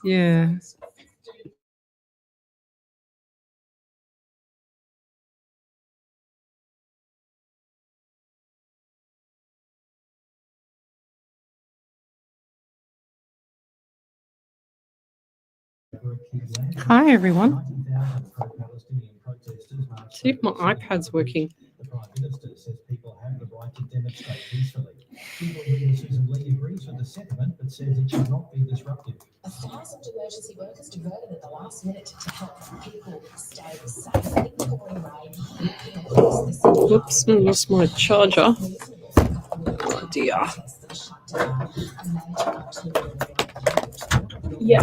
Yeah. Hi, everyone. See if my iPad's working. The Prime Minister says people have the right to demonstrate peacefully. People leader Susan Lee agrees with the sentiment, but says it should not be disruptive. 1,000 emergency workers diverted at the last minute to help people stay safe in the pouring rain. Whoops, I lost my charger. Oh dear. Yeah.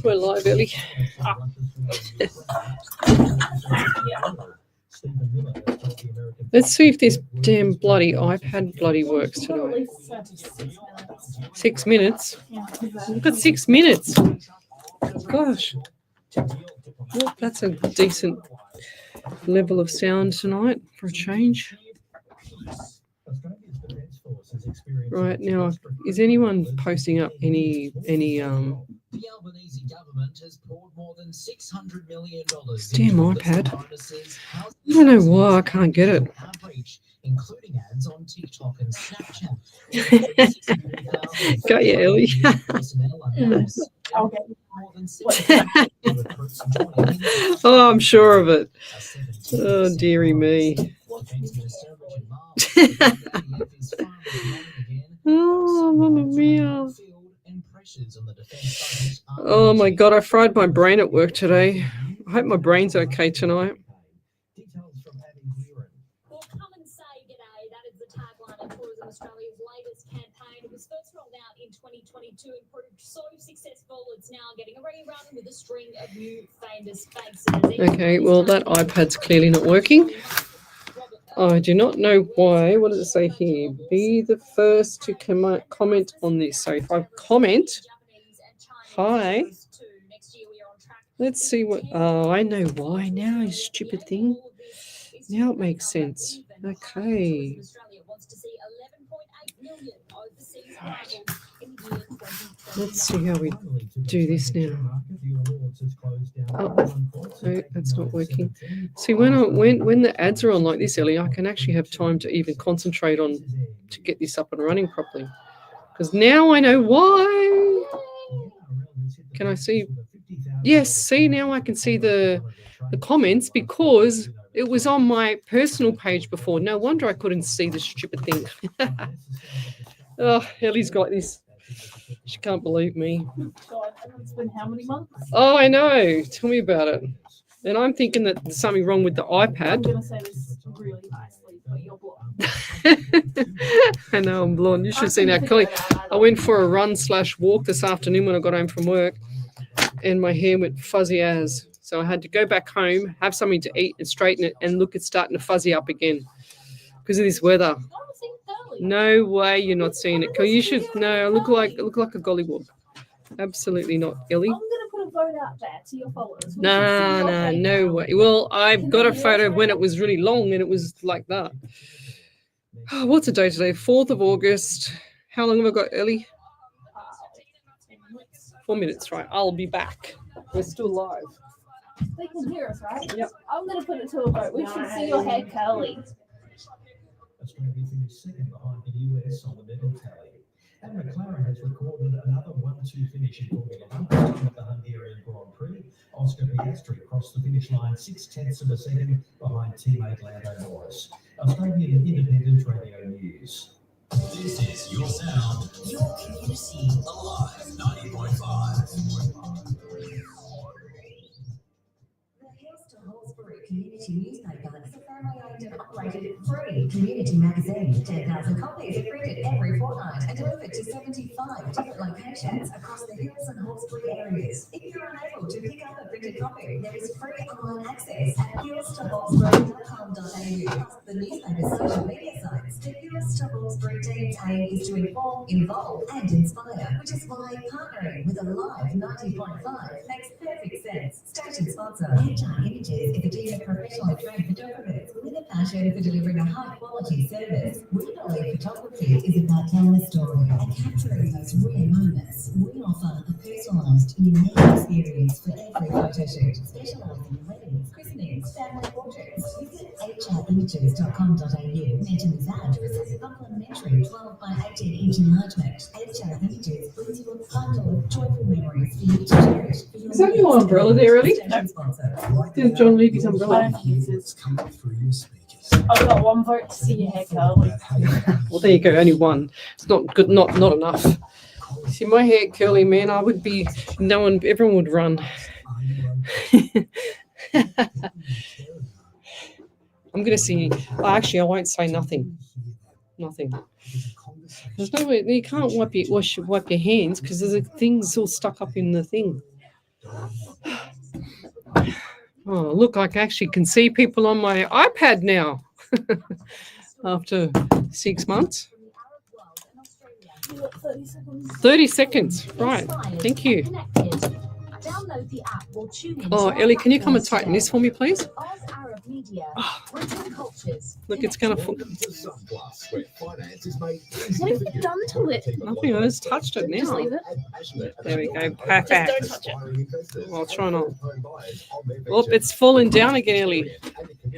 We're live, Ellie. Let's see if this damn bloody iPad bloody works tonight. 6 minutes? We've got 6 minutes. Gosh. Well, that's a decent level of sound tonight for a change. Right, now, is anyone posting up any The Albanese government has poured more than $600 million. damn iPad? I don't know why I can't get it. Including ads on TikTok and Snapchat. Go, yeah, Ellie. Oh, I'm sure of it. Oh, dearie me. Oh, mamma mia. Oh my God, I fried my brain at work today. I hope my brain's okay tonight. Well, come and say g'day. That is the tagline of Tourism Australia's latest campaign. It was first rolled out in 2022 and proved so successful, it's now getting a rerun with a string of new famous faces. Okay, well, that iPad's clearly not working. I do not know why. What does it say here? Be the first to comment on this. So if I comment, hi. Let's see what. Oh, I know why now, you stupid thing. Now it makes sense. Okay. Right. Let's see how we do this now. Oh, no, that's not working. See, when the ads are on like this, Ellie, I can actually have time to even concentrate on to get this up and running properly. Because now I know why. Can I see? Yes, see, now I can see the comments because it was on my personal page before. No wonder I couldn't see the stupid thing. Oh, Ellie's got this. She can't believe me. God, and it's been how many months? Oh, I know. Tell me about it. And I'm thinking that there's something wrong with the I'm iPad. going to say this really nicely, but you're blonde. I know I'm blonde. You should have seen how curly. I went for a run/walk this afternoon when I got home from work, and my hair went fuzzy as. So I had to go back home, have something to eat, and straighten it. And look, it's starting to fuzzy up again because of this weather. No way, you're not seeing it. You should. No, I look like a gollywog. Absolutely not, Ellie. I'm going to put a photo out there to your followers. No way. Well, I've got a photo of when it was really long and it was like that. Oh, what's the day today? 4th of August. How long have I got, Ellie? 4 minutes, right. I'll be back. We're still live. They can hear us, right? Yep. I'm going to put it to a vote. We should see your hair curly. Australia finished second behind the US on the medal tally. And McLaren has recorded another 1-2 finish in Formula 1 at the Hungarian Grand Prix. Oscar Piastri crossed the finish line 0.6 of a second behind teammate Lando Norris. Australian Independent Radio News. This is your sound, your community, alive 90.5. Community newspaper is a family-owned and operated free community magazine. 10,000 copies are printed every fortnight and delivered to 75 different locations across the Hills and Hawkesbury areas. If you're unable to pick up a printed copy, there is free online access at hillstohawkesbury.com.au. The newspaper's social media sites. The Hills to Hawkesbury team's aim is to inform, involve and inspire, which is why partnering with Alive 90.5 makes perfect sense. Station sponsor, Anti Images is a team of professionally trained photographers with a passion for delivering a high-quality service. We believe photography is about telling a story and capturing those rare moments We offer a personalised, unique experience for every photo shoot, specialising in weddings, christenings, family portraits. Visit hrimages.com.au. Mention this ad to receive a complimentary 12 by 18 inch enlargement. HR Images brings you a bundle of joyful memories for you to cherish. Is that your umbrella there, Ellie? Station sponsor. There's John Levy's umbrella. I don't think it is. I've got one vote to see your hair curl. Well, there you go. Only one. It's not good. Not enough. See, my hair curly, man. I would be. No one. Everyone would run. I'm gonna see. Well, actually, I won't say nothing. Nothing. There's no way. You can't wipe your hands because there's things all stuck up in the thing. Oh, look! I actually can see people on my iPad now. After 6 months. 30 seconds. Right. Thank you. Download the app or tune in. Oh, Ellie, can you come and tighten this for me, please? Oz Arab Media, bridging cultures. Look, it's going to. What have you done to it? Nothing. I just touched it Just now. leave it. There we go. Just Perfect. don't touch it. I'll try not. Oh, it's fallen down again, Ellie.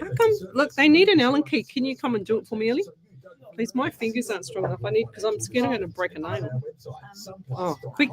How come? Look, they need an Allen key. Can you come and do it for me, Ellie? Please, my fingers aren't strong enough. I need because I'm scared I'm going to break a nail. Oh, quick!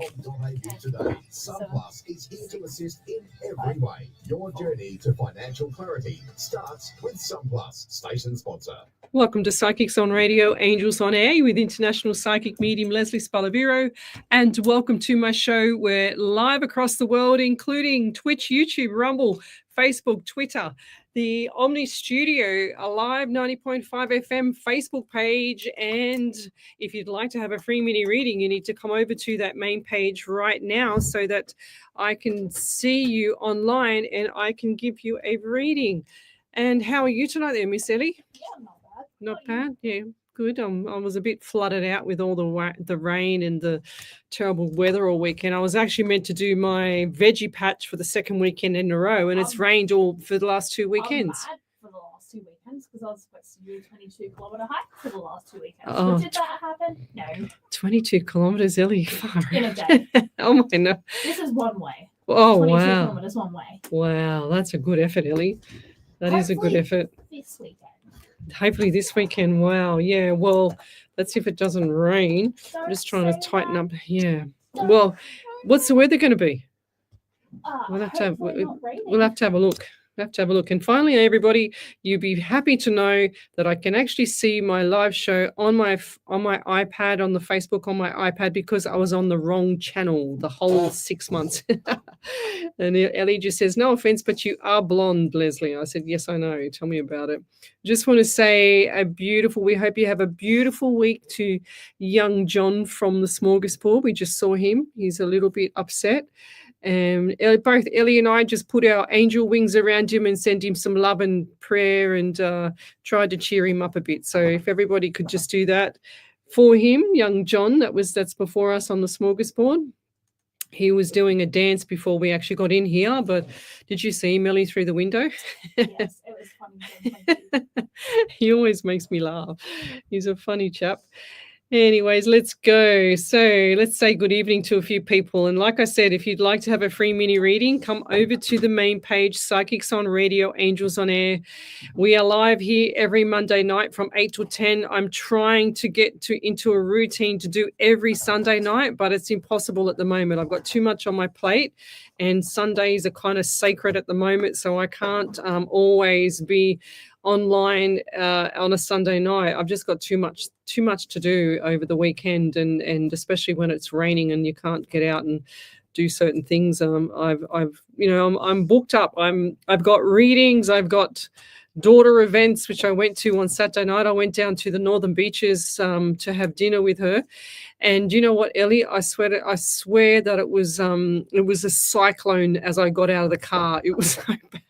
Sunplus is here to assist in every way. Your journey to financial clarity starts with Sunplus, station sponsor. Welcome to Psychics on Radio, Angels on Air with international psychic medium Lesley Spaliviero, and welcome to my show. We're live across the world, including Twitch, YouTube, Rumble, Facebook, Twitter, the Omni Studio, a live 90.5 FM Facebook page. And if you'd like to have a free mini reading, you need to come over to that main page right now so that I can see you online and I can give you a reading. And how are you tonight there, Miss Ellie? Yeah, not bad. Not bad. Yeah, good. I was a bit flooded out with all the rain and the terrible weather all weekend. I was actually meant to do my veggie patch for the second weekend in a row, and it's rained all for the last 2 weekends. I'm mad for the last 2 weekends because I was supposed to do a 22-kilometer hike for the last 2 weekends. Oh. But did that happen? No. 22 kilometers, Ellie. Far In a out. day. Oh my no. This is one way. Oh 22 wow. kilometers one way. Wow, that's a good effort, Ellie. That is a good Hopefully effort. This weekend. Hopefully this weekend. Wow. Yeah. Well, let's see if it doesn't rain. I'm just trying to tighten up. Yeah. Well, what's the weather going to be? We'll have to have we'll have to have a look. We'll have to have a look. And finally, everybody, you'll be happy to know that I can actually see my live show on my iPad, on the Facebook, on my iPad, because I was on the wrong channel the whole 6 months. And Ellie just says, no offense, but you are blonde, Lesley. I said, yes, I know. Tell me about it. Just want to say we hope you have a beautiful week to young John from the Smorgasbord. We just saw him. He's a little bit upset. And both Ellie and I just put our angel wings around him and sent him some love and prayer and tried to cheer him up a bit. So if everybody could just do that for him, young John, that's before us on the Smorgasbord. He was doing a dance before we actually got in here, but did you see Melly through the window? Yes, it was funny. Thank you. He always makes me laugh. He's a funny chap. Anyways, let's go. So let's say good evening to a few people. And like I said, if you'd like to have a free mini reading, come over to the main page, Psychics on Radio, Angels on Air. We are live here every Monday night from 8 to 10. I'm trying to get into a routine to do every Sunday night, but it's impossible at the moment. I've got too much on my plate, and Sundays are kind of sacred at the moment, so I can't always be online on a Sunday night. I've just got too much to do over the weekend, and especially when it's raining and you can't get out and do certain things. I'm booked up. I've got readings. I've got daughter events, which I went to on Saturday night. I went down to the Northern Beaches to have dinner with her. And you know what, Ellie? I swear that it was a cyclone as I got out of the car. It was so bad.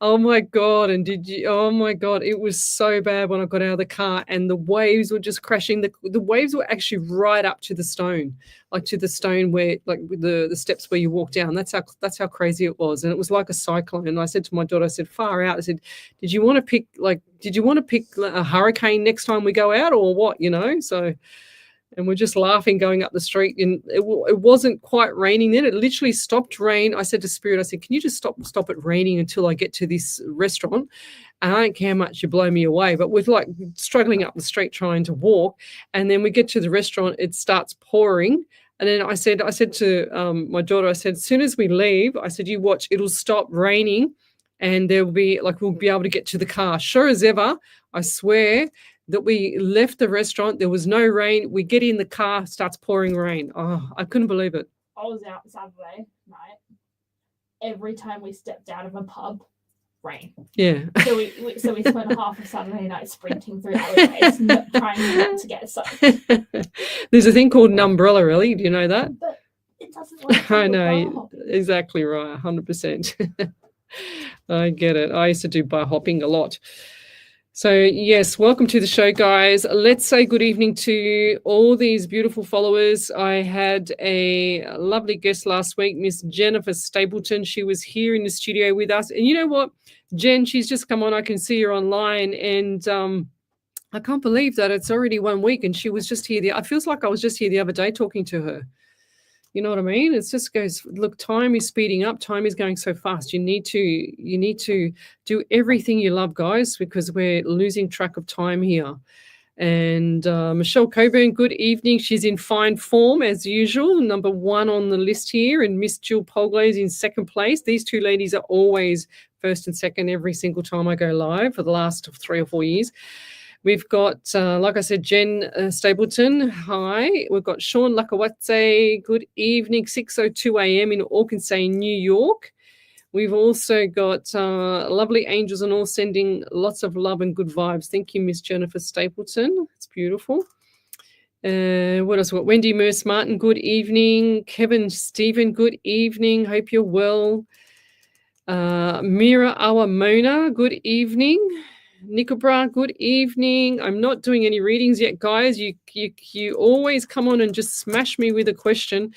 Oh my God. And oh my God, it was so bad when I got out of the car and the waves were just crashing. The waves were actually right up to the stone, like to the stone where, like the steps where you walk down. That's how crazy it was. And it was like a cyclone. And I said to my daughter, I said, far out. I said, did you want to pick a hurricane next time we go out or what, So And we're just laughing going up the street. And it wasn't quite raining then. It literally stopped rain. I said to Spirit, I said, can you just stop it raining until I get to this restaurant? And I don't care how much you blow me away. But we're like struggling up the street trying to walk. And then we get to the restaurant, it starts pouring. And then I said to my daughter, I said, as soon as we leave, I said, you watch, it'll stop raining and there'll be like, we'll be able to get to the car. Sure as ever, I swear that we left the restaurant. There was no rain. We get in the car, starts pouring rain. Oh, I couldn't believe it. I was out Saturday night. Every time we stepped out of a pub, rain. Yeah. So we spent half of Saturday night sprinting through alleyways, trying not to get soaked. There's a thing called an umbrella, really. Do you know that? But it doesn't work. I know. Exactly right. 100%. I get it. I used to do bar hopping a lot. So, yes, welcome to the show, guys. Let's say good evening to all these beautiful followers. I had a lovely guest last week, Miss Jennifer Stapleton. She was here in the studio with us. And you know what, Jen, she's just come on. I can see her online. And I can't believe that it's already 1 week and she was just here. It feels like I was just here the other day talking to her. You know what I mean? It just goes, look, time is speeding up. Time is going so fast. You need to do everything you love, guys, because we're losing track of time here. And Michelle Coburn, good evening. She's in fine form as usual, number 1 on the list here. And Miss Jill Polglaze is in second place. These two ladies are always first and second every single time I go live for the last 3 or 4 years. We've got, like I said, Jen Stapleton. Hi. We've got Sean Lakawatse. Good evening, 6:02 a.m. in Arkansas, New York. We've also got lovely angels and all sending lots of love and good vibes. Thank you, Miss Jennifer Stapleton. It's beautiful. What else? Wendy Merce Martin, good evening. Kevin Stephen, good evening. Hope you're well. Mira Awamona, good evening. Nicobra, good evening. I'm not doing any readings yet, guys. You always come on and just smash me with a question.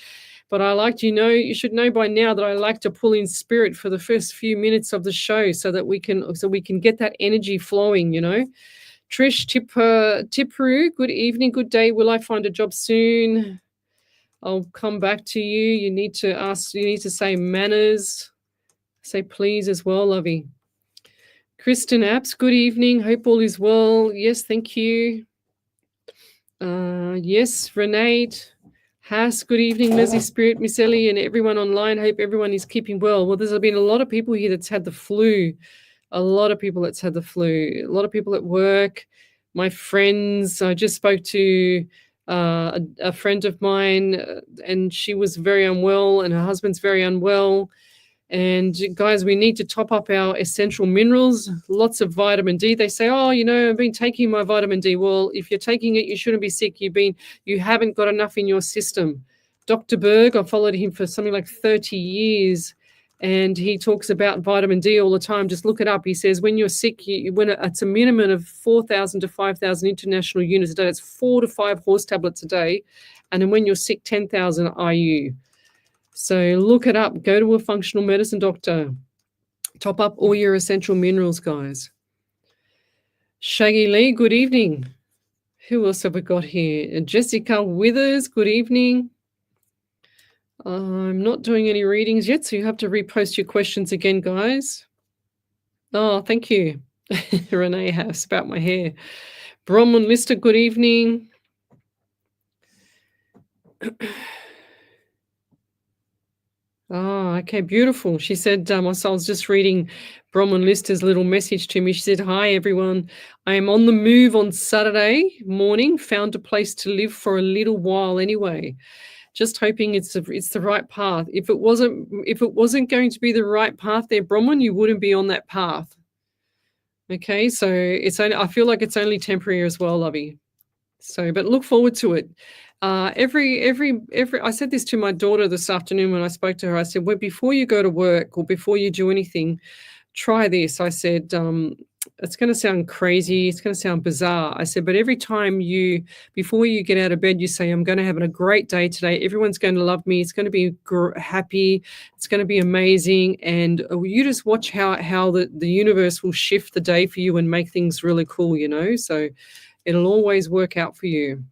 But you should know by now that I like to pull in spirit for the first few minutes of the show so we can get that energy flowing, you know. Trish Tipru, good evening, good day. Will I find a job soon? I'll come back to you. You need to say manners. Say please as well, lovey. Kristen Apps, good evening. Hope all is well. Yes, thank you. Yes, Renee Haas, good evening. Leslie Spirit, Miss Ellie, and everyone online. Hope everyone is keeping well. Well, there's been a lot of people here that's had the flu. A lot of people that's had the flu. A lot of people at work. My friends. I just spoke to a friend of mine, and she was very unwell, and her husband's very unwell. And guys, we need to top up our essential minerals, lots of vitamin D. They say, oh, I've been taking my vitamin D. Well, if you're taking it, you shouldn't be sick. You haven't got enough in your system. Dr. Berg, I followed him for something like 30 years, and he talks about vitamin D all the time. Just look it up. He says when you're sick, when it's a minimum of 4,000 to 5,000 international units a day, it's 4 to 5 horse tablets a day. And then when you're sick, 10,000 IU. So look it up. Go to a functional medicine doctor. Top up all your essential minerals, guys. Shaggy Lee, good evening. Who else have we got here? Jessica Withers, good evening. I'm not doing any readings yet, so you have to repost your questions again, guys. Oh, thank you. Renee House about my hair. Bronwyn Lister, good evening. Oh, okay, beautiful. She said, I was just reading Bronwyn Lister's little message to me. She said, hi, everyone. I am on the move on Saturday morning, found a place to live for a little while anyway. Just hoping it's the right path. If it wasn't going to be the right path there, Bronwyn, you wouldn't be on that path. Okay, so I feel like it's only temporary as well, lovey. So, but look forward to it. I said this to my daughter this afternoon when I spoke to her. I said, well, before you go to work or before you do anything, try this. I said, it's going to sound crazy. It's going to sound bizarre. I said, but every time before you get out of bed, you say, I'm going to have a great day today. Everyone's going to love me. It's going to be happy. It's going to be amazing. And you just watch how the universe will shift the day for you and make things really cool, So it'll always work out for you.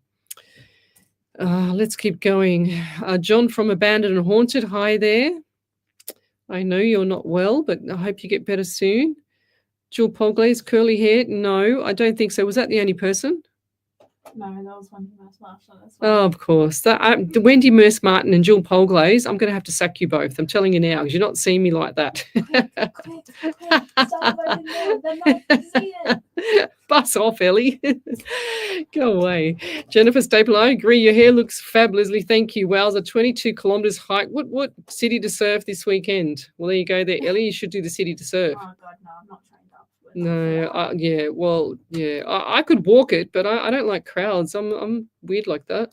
Let's keep going. John from Abandoned and Haunted. Hi there. I know you're not well, but I hope you get better soon. Jewel Polglaze, curly hair. No, I don't think so. Was that the only person? No, that was Wendy Merce-Martin. Oh, of course. The Wendy Merce-Martin and Jewel Polglaze, I'm going to have to sack you both. I'm telling you now, because you're not seeing me like that. Quick. Start voting now. They're not seeing it. Bus off, Ellie. Go away. Jennifer Staple, I agree. Your hair looks fab, Leslie. Thank you. Wowza, 22 kilometres hike. What city to surf this weekend? Well, there you go there, Ellie. You should do the city to surf. Oh, God, no. I'm not trained up. No, yeah, well, yeah, I could walk it, but I don't like crowds. I'm weird like that.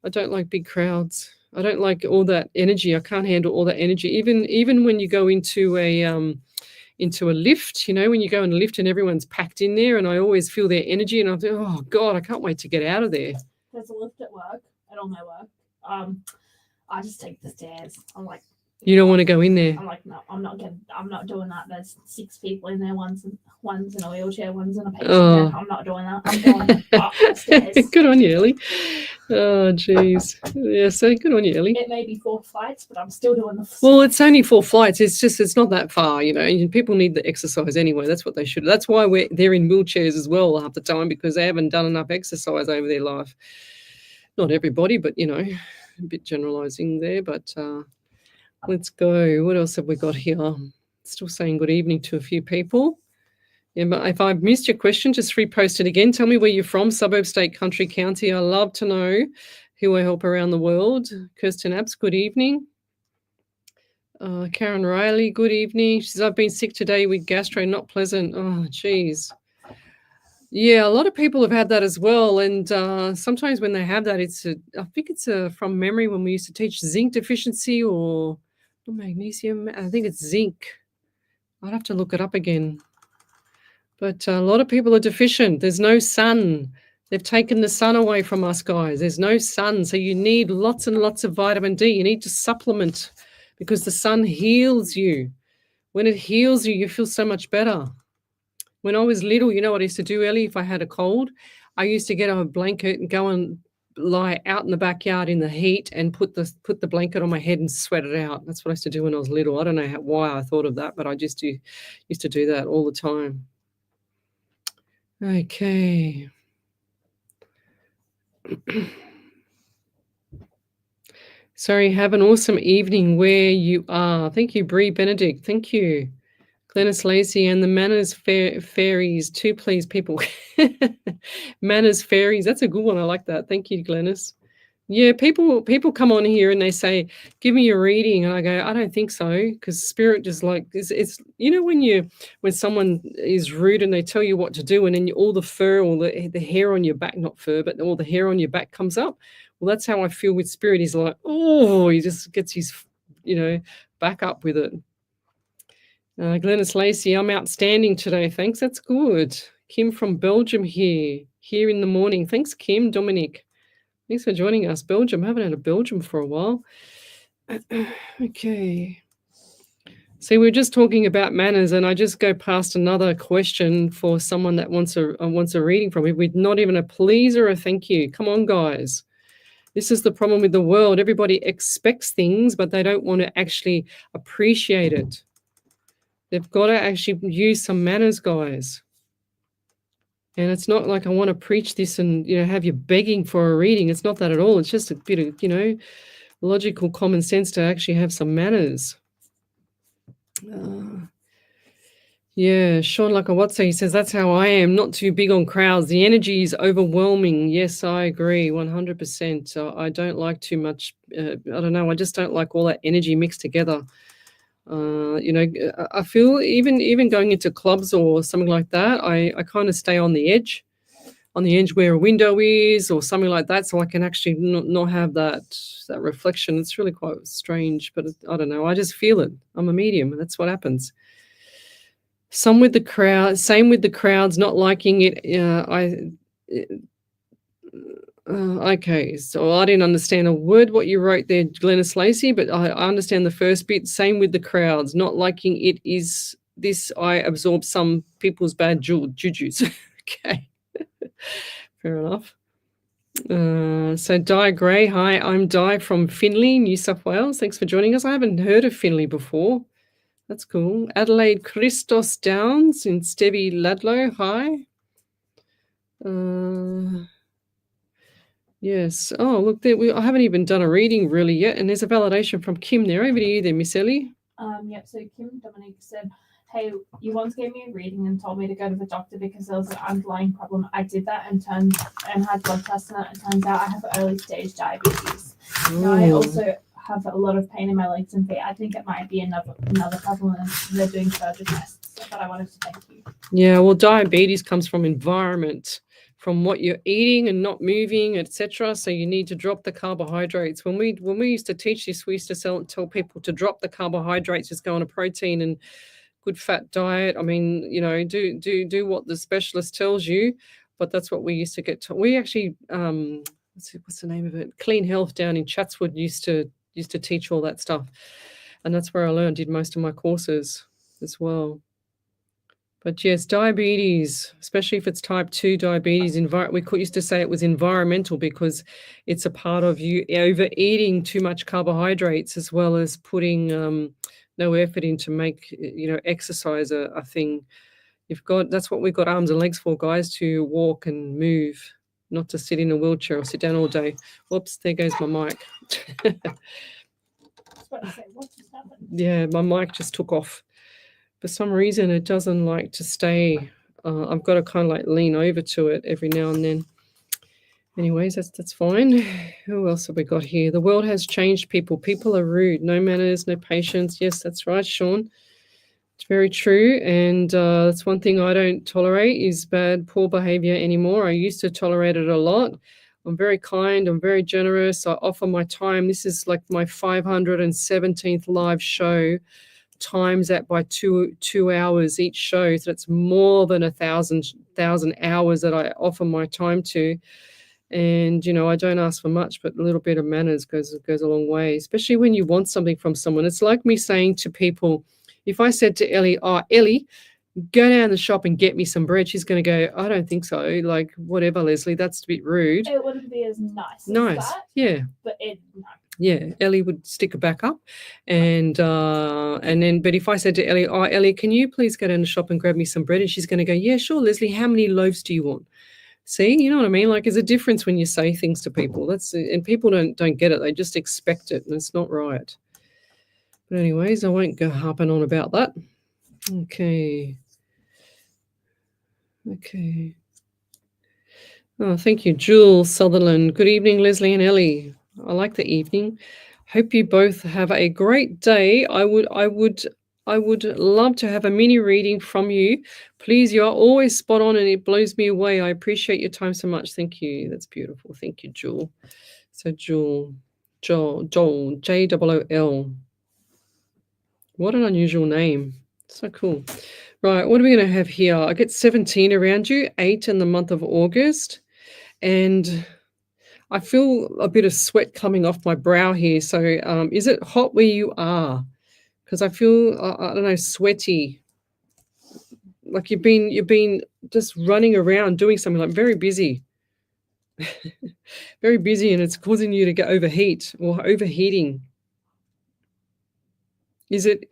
I don't like big crowds. I don't like all that energy. I can't handle all that energy. Even when you go into a lift, when you go in a lift and everyone's packed in there, and I always feel their energy, and I think, oh God, I can't wait to get out of there. There's a lift at work, at all my work. I just take the stairs. I'm like, you don't want to go in there. I'm like, no, I'm not doing that. There's 6 people in there. One's in a wheelchair, one's in a patient bed. I'm not doing that. I'm going up the stairs. Good on you, Ellie. Oh, jeez. Yeah, so good on you, Ellie. It may be 4 flights, but I'm still doing the. Well, it's only 4 flights. It's not that far, and people need the exercise anyway. That's what they should. That's why they're in wheelchairs as well half the time, because they haven't done enough exercise over their life. Not everybody, but a bit generalizing there. But let's go. What else have we got here? Still saying good evening to a few people. Yeah, but if I've missed your question, just repost it again. Tell me where you're from, suburb, state, country, county. I love to know who I help around the world. Kirsten Abs, good evening. Karen Riley, good evening. She says, I've been sick today with gastro, not pleasant. Oh, geez. Yeah, a lot of people have had that as well. And sometimes when they have that, I think it's from memory when we used to teach zinc deficiency or magnesium. I think it's zinc. I'd have to look it up again. But a lot of people are deficient. There's no sun. They've taken the sun away from us, guys. There's no sun. So you need lots and lots of vitamin D. You need to supplement because the sun heals you. When it heals you, you feel so much better. When I was little, you know what I used to do, Ellie, if I had a cold? I used to get a blanket and go and lie out in the backyard in the heat and put the blanket on my head and sweat it out. That's what I used to do when I was little. I don't know why I thought of that, but I just used to do that all the time. Okay. Sorry, have an awesome evening where you are. Thank you, Bree Benedict. Thank you. Glennis Lacey and the Manners Fairies. 2, please, people. Manners Fairies. That's a good one. I like that. Thank you, Glennis. Yeah, people come on here and they say, give me a reading. And I go, I don't think so. Because spirit just it's when someone is rude and they tell you what to do and then all the fur or the hair on your back, not fur, but all the hair on your back comes up. Well, that's how I feel with spirit. He's like, oh, he just gets his, back up with it. Glennis Lacey, I'm outstanding today. Thanks. That's good. Kim from Belgium here in the morning. Thanks, Kim. Dominic. Thanks for joining us. Belgium. I haven't had a Belgium for a while. Okay. See, we're just talking about manners, and I just go past another question for someone that wants a reading from me with not even a please or a thank you. Come on, guys. This is the problem with the world. Everybody expects things, but they don't want to actually appreciate it. They've got to actually use some manners, guys. And it's not like I want to preach this and, have you begging for a reading. It's not that at all. It's just a bit of, logical common sense to actually have some manners. Yeah, Sean Lakawatsa, he says, that's how I am, not too big on crowds. The energy is overwhelming. Yes, I agree, 100%. I don't like too much. I don't know. I just don't like all that energy mixed together. I feel even going into clubs or something like that, I kind of stay on the edge where a window is or something like that, so I can actually not have that reflection. It's really quite strange, but I don't know. I just feel it. I'm a medium, and that's what happens. Same with the crowds, not liking it. Okay, so I didn't understand a word what you wrote there, Glennis Lacey, but I understand the first bit. Same with the crowds, not liking it is this. I absorb some people's bad jujus. Okay, fair enough. So Di Gray, hi, I'm Di from Finley, New South Wales. Thanks for joining us. I haven't heard of Finley before. That's cool. Adelaide Christos Downs in Stevie Ladlow, hi. Yes. Oh, look, I haven't even done a reading really yet, and there's a validation from Kim there. Over to you there, Miss Ellie. Yep. So Kim Dominic said, "Hey, you once gave me a reading and told me to go to the doctor because there was an underlying problem. I did that and had blood tests, and it turns out I have early stage diabetes. Now I also have a lot of pain in my legs and feet. I think it might be another problem, and they're doing further tests. But I wanted to thank you." Yeah, well, diabetes comes from environment, from what you're eating and not moving, etc. So you need to drop the carbohydrates. When we used to teach this, we used to tell people to drop the carbohydrates, just go on a protein and good fat diet. I mean, do what the specialist tells you. But that's what we used to get taught. We actually, what's the name of it? Clean Health down in Chatswood used to teach all that stuff, and that's where I learned. Did most of my courses as well. But yes, diabetes, especially if it's type 2 diabetes, we used to say it was environmental because it's a part of you overeating too much carbohydrates as well as putting no effort in to make exercise a thing. That's what we've got arms and legs for, guys, to walk and move, not to sit in a wheelchair or sit down all day. Whoops, there goes my mic. Yeah, my mic just took off. For some reason, it doesn't like to stay. I've got to kind of like lean over to it every now and then. Anyways, that's fine. Who else have we got here? The world has changed people. People are rude. No manners, no patience. Yes, that's right, Sean. It's very true. And that's one thing I don't tolerate is poor behavior anymore. I used to tolerate it a lot. I'm very kind. I'm very generous. I offer my time. This is like my 517th live show. Times that by two hours each show, so that's more than 1,000 hours that I offer my time to. And I don't ask for much, but a little bit of manners goes a long way, especially when you want something from someone. It's like me saying to people, if I said to Ellie, "Oh, Ellie, go down the shop and get me some bread," she's going to go, "I don't think so. Like, whatever, Leslie, that's a bit rude." It wouldn't be as nice. Nice, as that, yeah. But no. Yeah, Ellie would stick her back up, and then. But if I said to Ellie, "Oh, Ellie, can you please go down the shop and grab me some bread?" and she's going to go, "Yeah, sure, Leslie. How many loaves do you want?" See, you know what I mean? Like, there's a difference when you say things to people. And people don't get it. They just expect it, and it's not right. But anyways, I won't go harping on about that. Okay. Oh, thank you, Jules Sutherland. Good evening, Leslie and Ellie. I like the evening. Hope you both have a great day. I would love to have a mini reading from you. Please, you are always spot on and it blows me away. I appreciate your time so much. Thank you. That's beautiful. Thank you, Jewel. So Joel, Jool. What an unusual name. So cool. Right, what are we going to have here? I get 17 around you, 8 in the month of August. And I feel a bit of sweat coming off my brow here. So is it hot where you are? Because I feel, I don't know, sweaty. Like you've been just running around doing something, like very busy. Very busy, and it's causing you to get overheat or overheating. Is it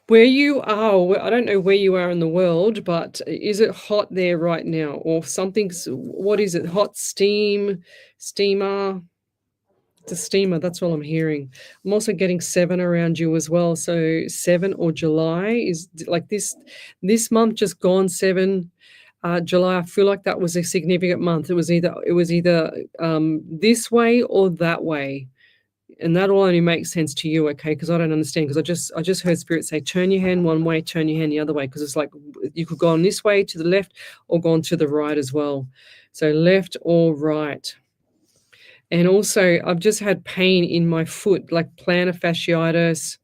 where you are? I don't know where you are in the world, but is it hot there right now, or something's? What is it? Hot steamer? It's a steamer. That's all I'm hearing. I'm also getting 7 around you as well. So 7 or July is like this month just gone 7. July, I feel like that was a significant month. It was either this way or that way. And that will only make sense to you, okay? Because I don't understand. Because I just heard Spirit say, turn your hand one way, turn your hand the other way. Because it's like you could go on this way to the left or go on to the right as well. So left or right. And also, I've just had pain in my foot, like plantar fasciitis,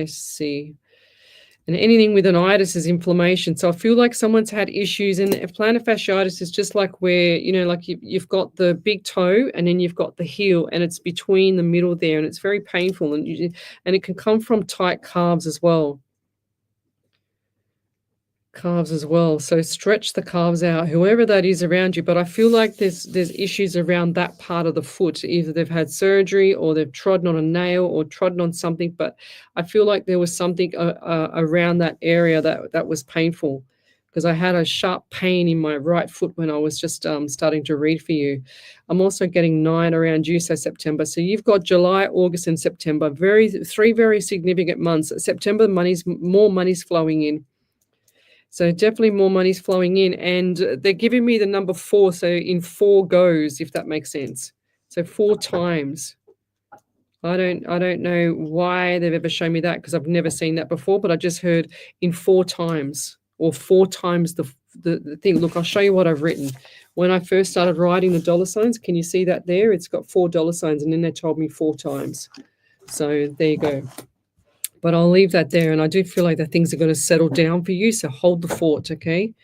SC. And anything with an itis is inflammation. So I feel like someone's had issues. And plantar fasciitis is just like where, like you've got the big toe and then you've got the heel, and it's between the middle there, and it's very painful. And it can come from tight calves as well. calves as well. So stretch the calves out, whoever that is around you. But I feel like there's issues around that part of the foot. Either they've had surgery or they've trodden on a nail or trodden on something. But I feel like there was something around that area that was painful, because I had a sharp pain in my right foot when I was just starting to read for you. I'm also getting 9 around you, so September. So you've got July, August, and September. Three very significant months. September, more money's flowing in. So definitely more money's flowing in, and they're giving me the number 4. So in 4 goes, if that makes sense. So 4 times. I don't know why they've ever shown me that, because I've never seen that before, but I just heard in 4 times, or 4 times the thing. Look, I'll show you what I've written. When I first started writing the dollar signs, can you see that there? It's got 4 dollar signs, and then they told me 4 times. So there you go. But I'll leave that there, and I do feel like that things are going to settle down for you, so hold the fort, okay?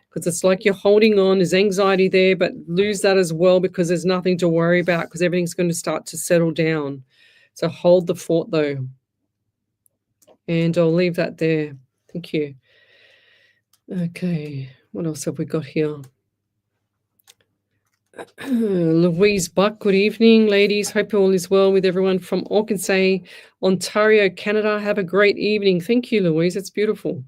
Because it's like you're holding on. There's anxiety there, but lose that as well, because there's nothing to worry about, because everything's going to start to settle down. So hold the fort, though. And I'll leave that there. Thank you. Okay, what else have we got here? Louise Buck, good evening, ladies. Hope all is well with everyone from Arkansas, Ontario, Canada. Have a great evening. Thank you, Louise. It's beautiful.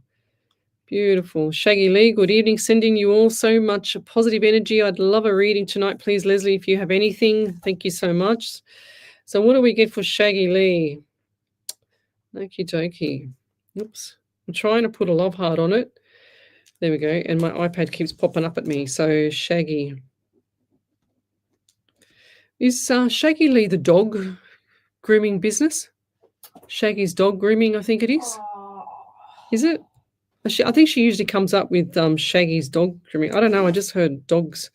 Beautiful. Shaggy Lee, good evening. Sending you all so much positive energy. I'd love a reading tonight, please, Lesley, if you have anything. Thank you so much. So what do we get for Shaggy Lee? Okie dokie. Oops. I'm trying to put a love heart on it. There we go. And my iPad keeps popping up at me. So Shaggy. Is Shaggy Lee the dog grooming business? Shaggy's dog grooming, I think it is. Is it? I think she usually comes up with Shaggy's dog grooming. I don't know. I just heard dogs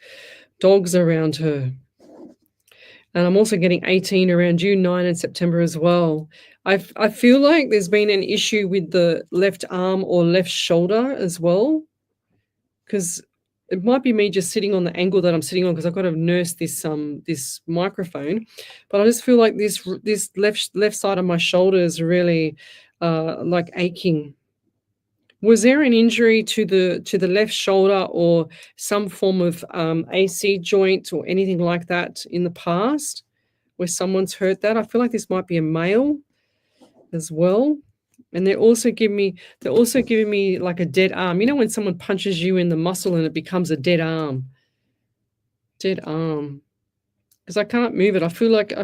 around her. And I'm also getting 18 around you, 9 in September as well. I feel like there's been an issue with the left arm or left shoulder as well, because it might be me just sitting on the angle that I'm sitting on, because I've got to nurse this microphone. But I just feel like this left side of my shoulder is really like aching. Was there an injury to the left shoulder or some form of AC joint or anything like that in the past where someone's hurt that? I feel like this might be a male as well. And they're also giving me like a dead arm. You know when someone punches you in the muscle and it becomes a dead arm? Dead arm. Because I can't move it. I feel like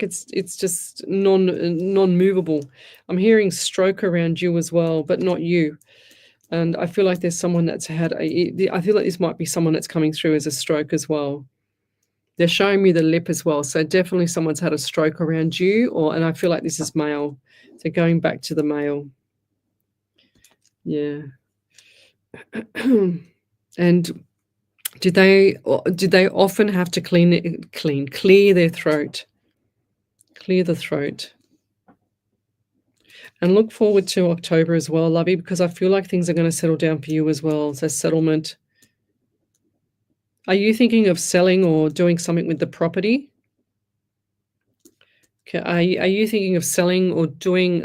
it's just non-movable. I'm hearing stroke around you as well, but not you. And I feel like there's someone that's had I feel like this might be someone that's coming through as a stroke as well. They're showing me the lip as well. So definitely someone's had a stroke around you, and I feel like this is male. So going back to the male. Yeah. And do they often have to clear their throat? Clear the throat. And look forward to October as well, lovey, because I feel like things are going to settle down for you as well. So settlement. Are you thinking of selling or doing something with the property? Okay. Are you thinking of selling or doing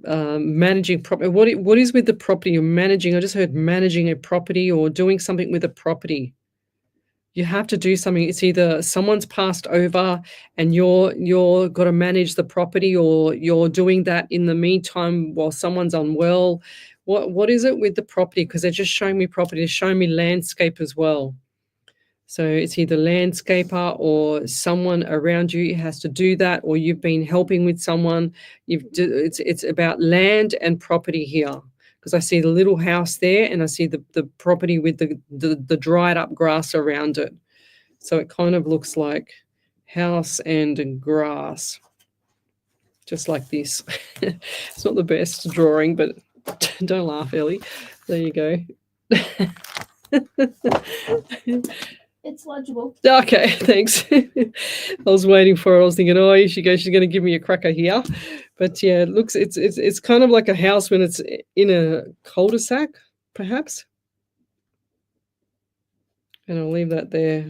managing property? What is with the property you're managing? I just heard managing a property or doing something with a property. You have to do something. It's either someone's passed over and you're got to manage the property, or you're doing that in the meantime while someone's unwell. What is it with the property? Because they're just showing me property. They're showing me landscape as well. So it's either landscaper or someone around you has to do that, or you've been helping with someone. It's about land and property here. Because I see the little house there and I see the property with the dried up grass around it. So it kind of looks like house and grass, just like this. It's not the best drawing, but don't laugh, Ellie. There you go. It's legible. Okay, thanks. I was waiting for it. I was thinking, oh, here she goes. She's going to give me a cracker here. But yeah, it looks, it's kind of like a house when it's in a cul-de-sac, perhaps. And I'll leave that there.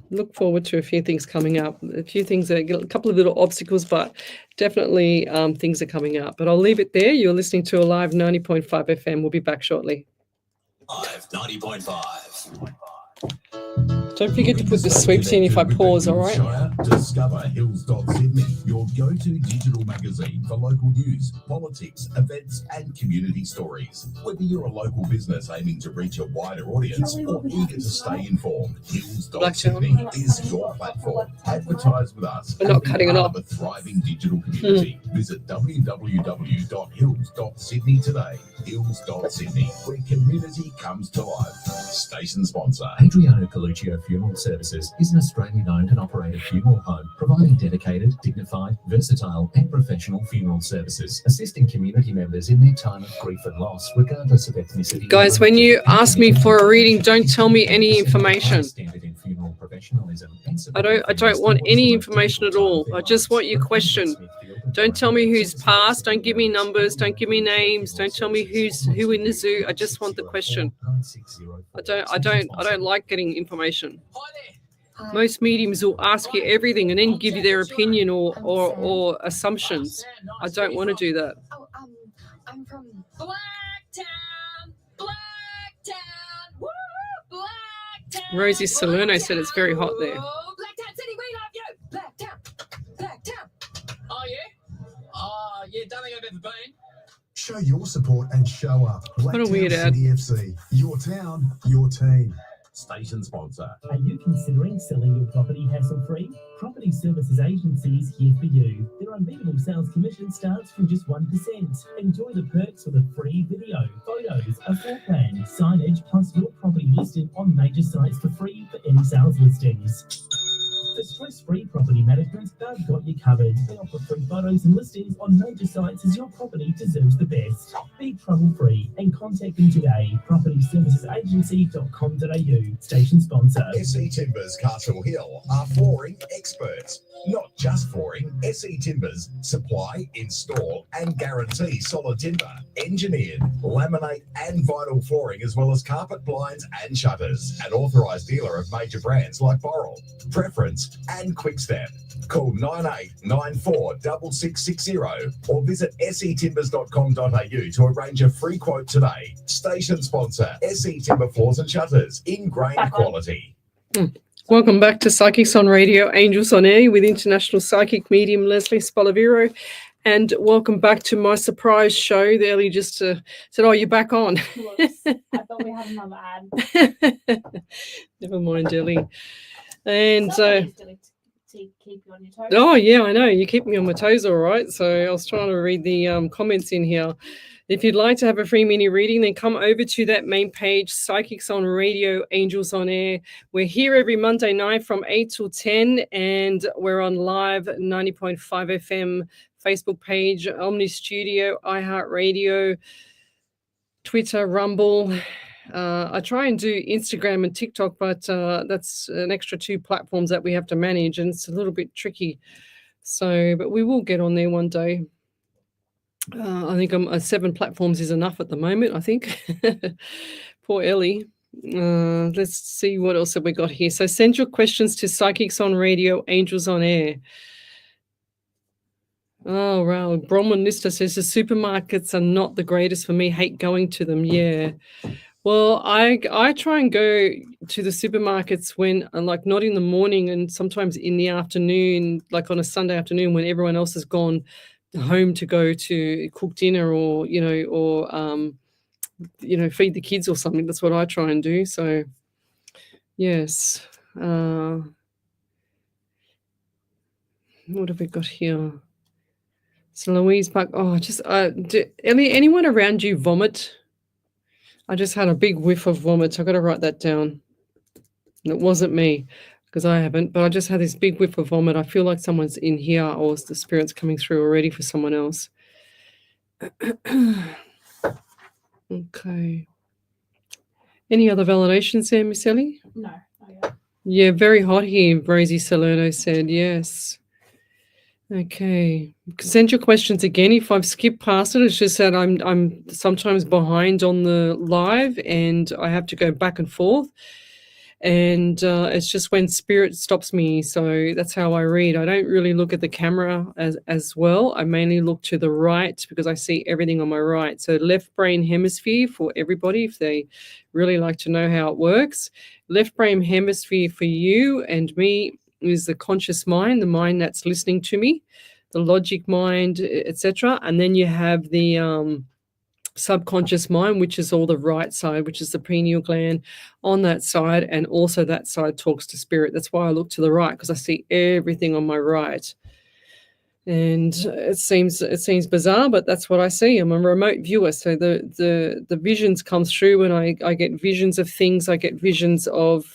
look forward to a few things coming up. A few things, a couple of little obstacles, but definitely things are coming up. But I'll leave it there. You're listening to Alive 90.5 FM. We'll be back shortly. Live 90.5. Don't forget to put the sweeps in if I pause, all right? Discover Hills.Sydney, your go-to digital magazine for local news, politics, events, and community stories. Whether you're a local business aiming to reach a wider audience or eager to stay informed, Hills.Sydney is your platform. Advertise with us. We're not cutting it off. A thriving digital community. Visit www.hills.sydney today. Hills.Sydney, where community comes to life. Station sponsor. Adriano Coluccio Funeral Services is an Australian-owned and operated funeral home providing dedicated, dignified, versatile and professional funeral services, assisting community members in their time of grief and loss, regardless of ethnicity. Guys, when you ask me for a reading, don't tell me any information. I don't want any information at all. I just want your question. Don't tell me who's passed. Don't give me numbers. Don't give me names. Don't tell me who in the zoo. I just want the question. I don't like getting information. Most mediums will ask you everything and then give you their opinion or assumptions. I don't want to do that. Oh, I'm from Blacktown. Woo! Blacktown. Rosie Salerno said it's very hot there. Blacktown City, we love you. Blacktown. Oh, yeah? Oh, yeah, don't think I've ever been. Show your support and show up. What a weird ad. City FC. Your town, your team. Station sponsor. Are you considering selling your property hassle-free? Property Services Agency is here for you. Their unbeatable sales commission starts from just 1%. Enjoy the perks with a free video, photos, a floor plan, signage, plus your property listed on major sites for free for any sales listings. For stress-free property management, they've got you covered. They offer free photos and listings on major sites as your property deserves the best. Be trouble-free and contact them today. propertyservicesagency.com.au. Station sponsor. SE Timbers Castle Hill are flooring experts. Not just flooring, SE Timbers supply, install and guarantee solid timber, engineered, laminate and vinyl flooring, as well as carpet, blinds and shutters. An authorised dealer of major brands like Boral, Preference and Quickstep. Call 9894 6660 or visit setimbers.com.au to arrange a free quote today. Station sponsor, SE Timber Floors and Shutters in grain quality. Welcome back to Psychics on Radio, Angels on Air with international psychic medium Lesley Spaliviero. And welcome back to my surprise show. Ellie just said, oh, you're back on. Whoops. I thought we had another ad. Never mind, Ellie. And to keep you on your toes. oh, yeah, I know. You keep me on my toes, all right. So I was trying to read the comments in here. If you'd like to have a free mini reading, then come over to that main page, Psychics on Radio, Angels on Air. We're here every Monday night from 8 till 10, and we're on live 90.5 FM Facebook page, Omni Studio, iHeartRadio, Twitter, Rumble. I try and do Instagram and TikTok, but that's an extra 2 platforms that we have to manage, and it's a little bit tricky. So, but we will get on there one day. I think 7 platforms is enough at the moment, I think. Poor Ellie. Let's see what else have we got here. So send your questions to Psychics on Radio, Angels on Air. Oh, wow. Bronwyn Lister says the supermarkets are not the greatest for me. Hate going to them. Yeah. Well, I try and go to the supermarkets when, like, not in the morning and sometimes in the afternoon, like on a Sunday afternoon when everyone else has gone home to go to cook dinner or feed the kids or something. That's what I try and do. So, yes. What have we got here? So Louise Buck. Oh, anyone around you vomit? I just had a big whiff of vomit. I've got to write that down. And it wasn't me because I haven't, but I just had this big whiff of vomit. I feel like someone's in here or the spirit's coming through already for someone else. Okay. Any other validations there, Miss Ellie? No, not yet. Yeah, very hot here, Rosie Salerno said. Yes. Okay. Send your questions again. If I've skipped past it, it's just that I'm sometimes behind on the live and I have to go back and forth. and it's just when spirit stops me. So that's how I read. I don't really look at the camera as well. I mainly look to the right because I see everything on my right. So left brain hemisphere for everybody, if they really like to know how it works. Left brain hemisphere for you and me is the conscious mind, the mind that's listening to me, the logic mind, etc. And then you have the subconscious mind, which is all the right side, which is the pineal gland on that side, and also that side talks to spirit. That's why I look to the right, because I see everything on my right. And it seems bizarre, but that's what I see. I'm a remote viewer, so the visions come through when I get visions of things. I get visions of,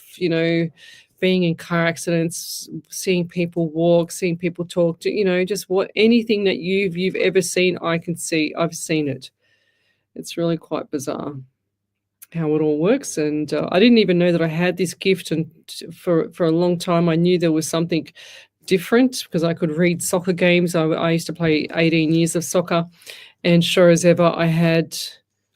being in car accidents, seeing people walk, seeing people talk, to, just anything that you've ever seen, I can see. I've seen it. It's really quite bizarre how it all works. And I didn't even know that I had this gift. And for a long time, I knew there was something different because I could read soccer games. I used to play 18 years of soccer. And sure as ever, I had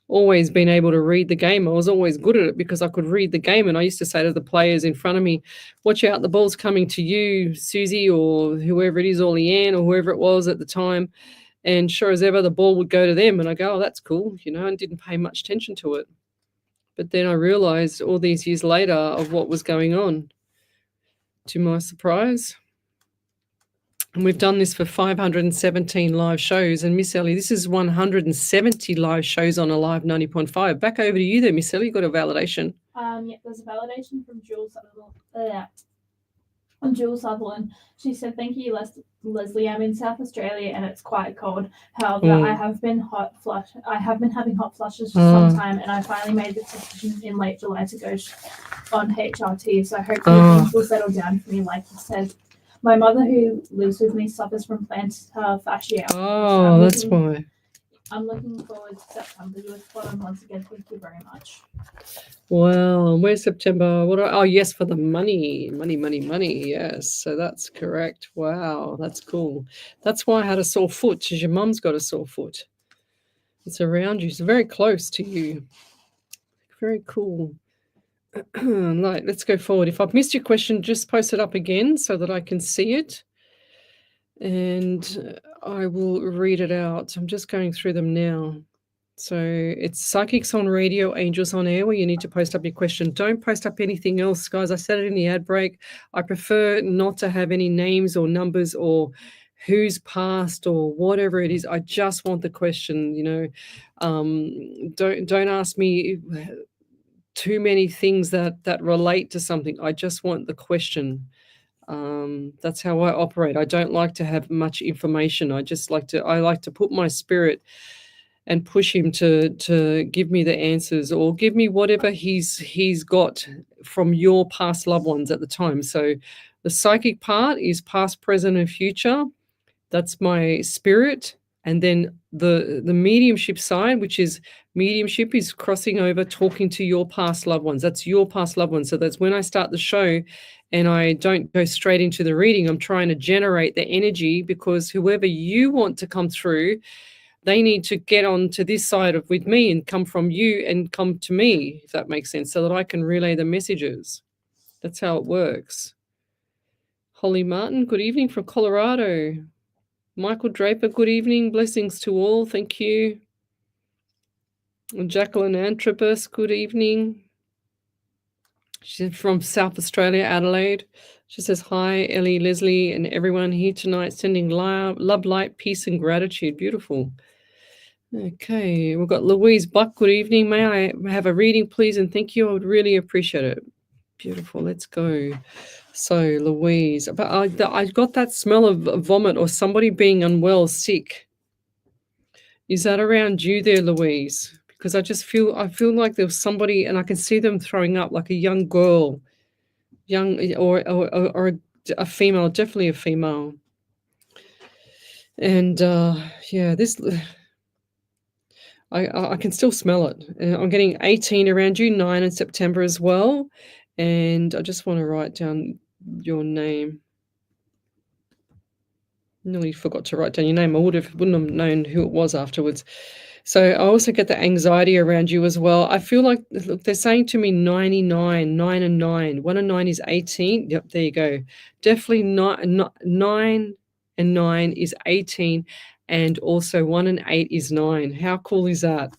always been able to read the game. I was always good at it because I could read the game. And I used to say to the players in front of me, watch out, the ball's coming to you, Susie, or whoever it is, or Leanne, or whoever it was at the time. And sure as ever, the ball would go to them. And I go, oh, that's cool, and didn't pay much attention to it. But then I realized all these years later of what was going on, to my surprise. And we've done this for 517 live shows. And Miss Ellie, this is 170 live shows on Alive 90.5. Back over to you there, Miss Ellie. You got a validation? Yeah, there's a validation from Jules Sutherland. She said, thank you, Leslie. I'm in South Australia and it's quite cold. However, I have been having hot flushes for some time, and I finally made the decision in late July to go on HRT. So hopefully things will settle down for me, like you said. My mother, who lives with me, suffers from plantar fasciitis. Oh, that's why. I'm looking forward to September. You were spot on once again. Thank you very much. Well, where's September? Yes, for the money. Yes, so that's correct. Wow, that's cool. That's why I had a sore foot, because your mum's got a sore foot. It's around you. It's very close to you. Very cool. Right, let's go forward. If I've missed your question, just post it up again so that I can see it. And I will read it out. I'm just going through them now. So it's Psychics on Radio, Angels on Air, where you need to post up your question. Don't post up anything else, guys. I said it in the ad break. I prefer not to have any names or numbers or who's passed or whatever it is. I just want the question, Don't ask me too many things that relate to something. I just want the question. That's how I operate. I don't like to have much information. I like to put my spirit and push him to give me the answers or give me whatever he's got from your past loved ones at the time. So the psychic part is past, present, and future. That's my spirit. And then the mediumship side, which is mediumship, is crossing over, talking to your past loved ones. That's your past loved ones. So that's when I start the show and I don't go straight into the reading. I'm trying to generate the energy, because whoever you want to come through, they need to get on to this side with me and come from you and come to me, if that makes sense, so that I can relay the messages. That's how it works. Holly Martin, good evening from Colorado. Michael Draper, good evening. Blessings to all. Thank you. And Jacqueline Antropus, good evening. She's from South Australia, Adelaide. She says, hi, Ellie, Leslie, and everyone here tonight, sending love, light, peace, and gratitude. Beautiful. Okay, we've got Louise Buck. Good evening. May I have a reading, please? And thank you. I would really appreciate it. Beautiful. Let's go. So, Louise, but I got that smell of vomit or somebody being unwell, sick. Is that around you there, Louise? Because I feel like there was somebody, and I can see them throwing up, like a young girl, or a female, definitely a female. And this. I can still smell it. I'm getting 18 around you, 9 in September as well. And I just want to write down your name. Nearly forgot to write down your name. I wouldn't have known who it was afterwards. So I also get the anxiety around you as well. I feel like, look, they're saying to me 99, 9 and 9. 1 and 9 is 18. Yep, there you go. Definitely not 9 and 9 is 18. And also 1 and 8 is 9. How cool is that?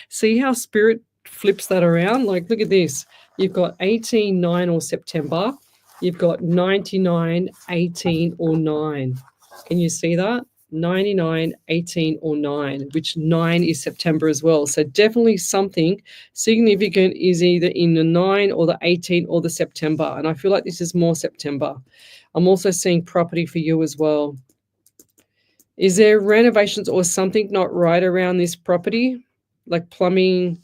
See how spirit flips that around? Like, look at this. You've got 18, 9 or September. You've got 99, 18 or 9. Can you see that? 99, 18 or 9, which 9 is September as well. So definitely something significant is either in the 9 or the 18 or the September. And I feel like this is more September. I'm also seeing property for you as well. Is there renovations or something not right around this property? Like plumbing,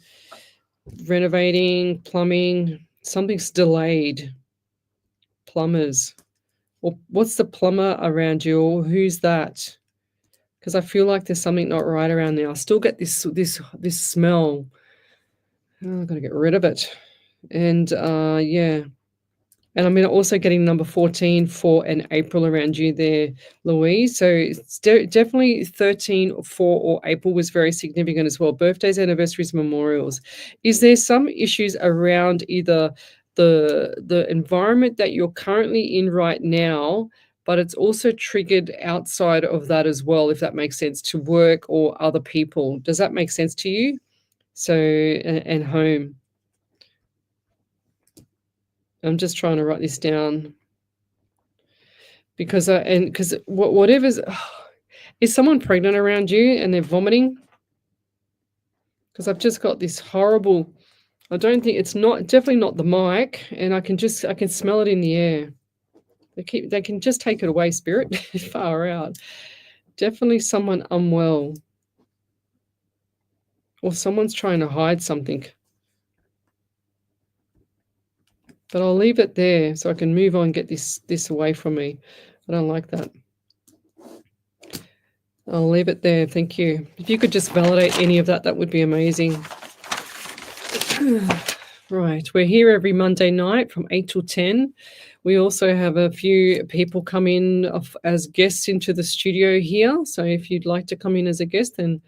renovating, plumbing, something's delayed. Plumbers. Or what's the plumber around you? Or who's that? Because I feel like there's something not right around there. I still get this smell. Oh, I've got to get rid of it. And yeah. And I'm also getting number 14, 4 and April around you there, Louise. So it's definitely 13, 4 or April was very significant as well. Birthdays, anniversaries, memorials. Is there some issues around either the environment that you're currently in right now, but it's also triggered outside of that as well, if that makes sense, to work or other people? Does that make sense to you? So, and home. I'm just trying to write this down because whatever's, is someone pregnant around you and they're vomiting? Because I've just got this horrible, I don't think it's not, definitely not the mic, and I can smell it in the air. They can just take it away, spirit. Far out. Definitely someone unwell. Or someone's trying to hide something. But I'll leave it there so I can move on, get this away from me. I don't like that. I'll leave it there. Thank you. If you could just validate any of that, that would be amazing. Right. We're here every Monday night from 8 till 10. We also have a few people come in as guests into the studio here. So if you'd like to come in as a guest, then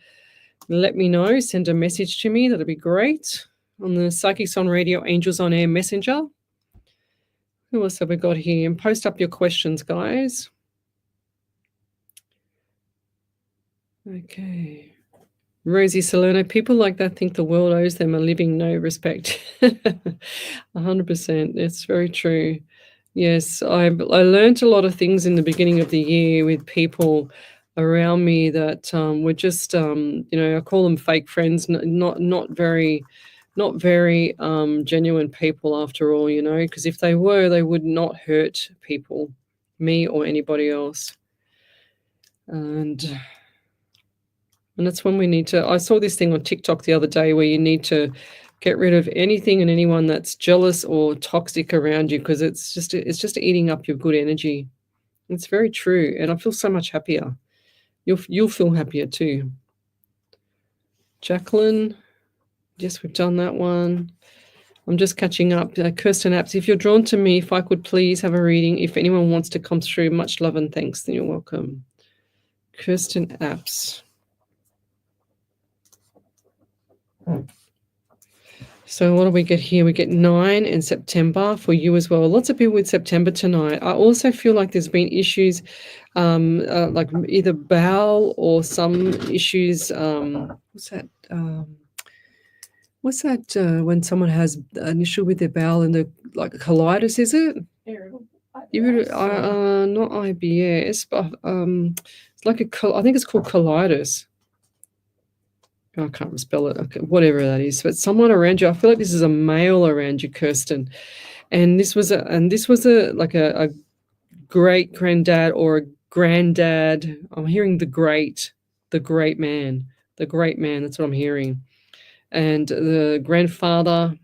let me know. Send a message to me. That'll be great. On the Psychics on Radio, Angels on Air Messenger. Who else have we got here? And post up your questions, guys. Okay. Rosie Salerno, people like that think the world owes them a living no respect. 100%. It's very true. Yes, I learned a lot of things in the beginning of the year with people around me that were just, I call them fake friends, not very genuine people after all, because if they were, they would not hurt people, me or anybody else. And that's when we need to, I saw this thing on TikTok the other day where you need to get rid of anything and anyone that's jealous or toxic around you, because it's just eating up your good energy. It's very true. And I feel so much happier. You'll feel happier too. Jacqueline. Yes, we've done that one. I'm just catching up. Kirsten Apps, if you're drawn to me, if I could please have a reading. If anyone wants to come through, much love and thanks, then you're welcome. Kirsten Apps. So what do we get here? We get 9 in September for you as well. Lots of people with September tonight. I also feel like there's been issues like either bowel or some issues. What's that when someone has an issue with their bowel and the like colitis, is it? Not IBS, but it's like I think it's called colitis. I can't spell it. Okay, whatever that is. But someone around you, I feel like this is a male around you, Kirsten. And this was a great granddad or a granddad. I'm hearing the great man. That's what I'm hearing. And the grandfather.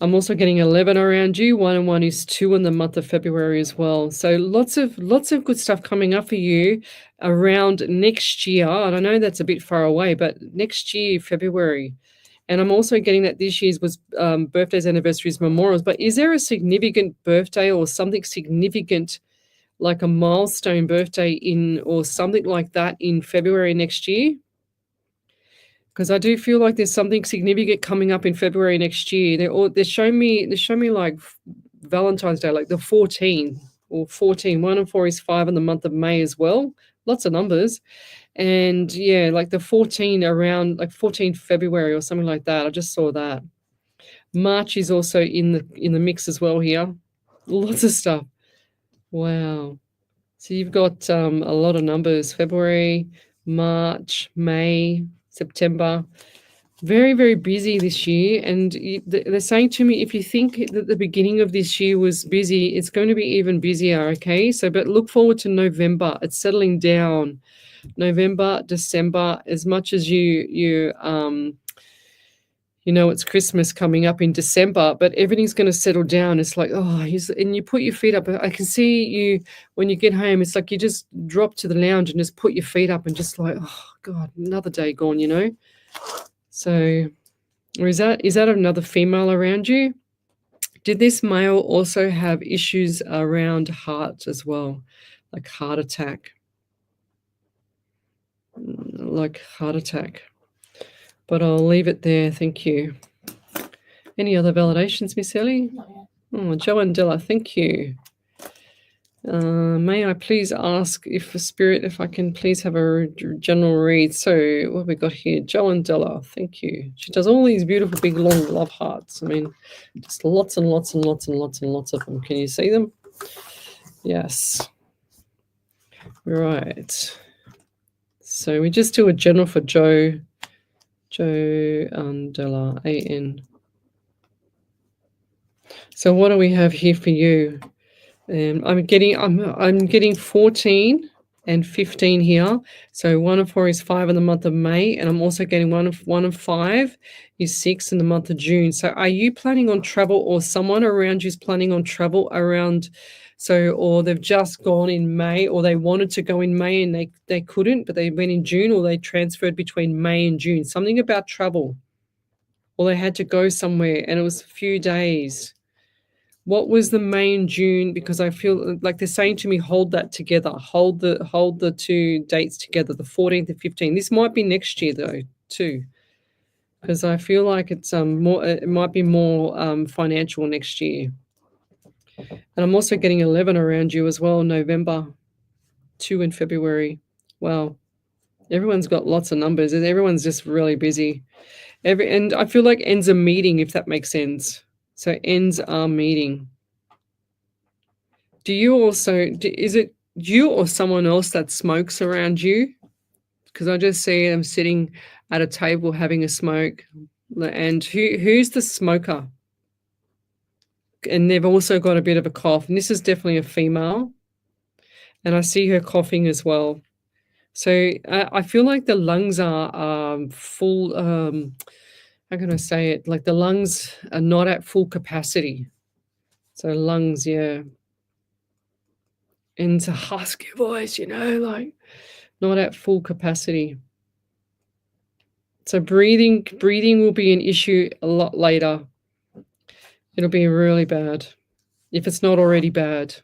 I'm also getting 11 around you. 1 and 1 is 2 in the month of February as well. So lots of good stuff coming up for you around next year. And I know that's a bit far away, but next year, February. And I'm also getting that this year's was birthdays, anniversaries, memorials. But is there a significant birthday or something significant like a milestone birthday in or something like that in February next year. Because I do feel like there's something significant coming up in February next year. They're showing me like Valentine's Day, like the 14 or 14. 1 and 4 is 5 in the month of May as well. Lots of numbers. And yeah, like the 14 around like 14 February or something like that. I just saw that. March is also in the mix as well here. Lots of stuff. Wow. So you've got a lot of numbers. February, March, May, September. Very, very busy this year. And they're saying to me, if you think that the beginning of this year was busy, it's going to be even busier, okay? So, but look forward to November. It's settling down. November, December, as much as you know, it's Christmas coming up in December, but everything's going to settle down. It's like, and you put your feet up. I can see you when you get home. It's like you just drop to the lounge and just put your feet up and just like, oh God, another day gone, you know? So, or is that another female around you? Did this male also have issues around heart as well, like heart attack? Like heart attack. But I'll leave it there. Thank you. Any other validations, Miss Ellie? Not yet. Oh, Joanne Della, thank you. May I please ask if I can please have a general read. So what have we got here? Joanne Della, thank you. She does all these beautiful big long love hearts. I mean, just lots and lots and lots and lots and lots of them. Can you see them? Yes. Right. So we just do a general for Joe Della, A-N. So what do we have here for you? I'm getting 14 and 15 here. So 1 and 4 is 5 in the month of May, and I'm also getting 1 and 5 is 6 in the month of June. So are you planning on travel, or someone around you is planning on travel around? So, or they've just gone in May, or they wanted to go in May and they couldn't, but they went in June, or they transferred between May and June. Something about travel, or they had to go somewhere and it was a few days. What was the May and June? Because I feel like they're saying to me, hold that together. Hold the two dates together, the 14th and 15th. This might be next year though, too. Because I feel like it's more. It might be more financial next year. And I'm also getting 11 around you as well. November, 2 in February. Wow, everyone's got lots of numbers, and everyone's just really busy. And I feel like ends a meeting, if that makes sense. So ends are meeting. Do you also? Is it you or someone else that smokes around you? Because I just see them sitting at a table having a smoke. And who's the smoker? And they've also got a bit of a cough. And this is definitely a female. And I see her coughing as well. So I feel like the lungs are full. How can I say it? Like the lungs are not at full capacity. So lungs, yeah. And it's a husky voice, like not at full capacity. So breathing will be an issue a lot later. It'll be really bad, if it's not already bad.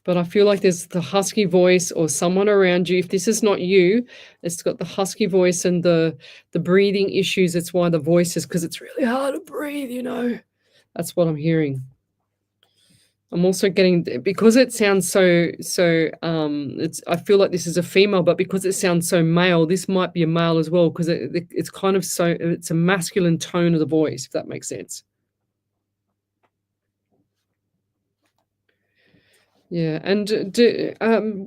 But I feel like there's the husky voice or someone around you. If this is not you, it's got the husky voice and the breathing issues. That's why the voice is, because it's really hard to breathe, That's what I'm hearing. I'm also getting, because it sounds so I feel like this is a female, but because it sounds so male, this might be a male as well, because it's kind of it's a masculine tone of the voice, if that makes sense. Yeah, and I'm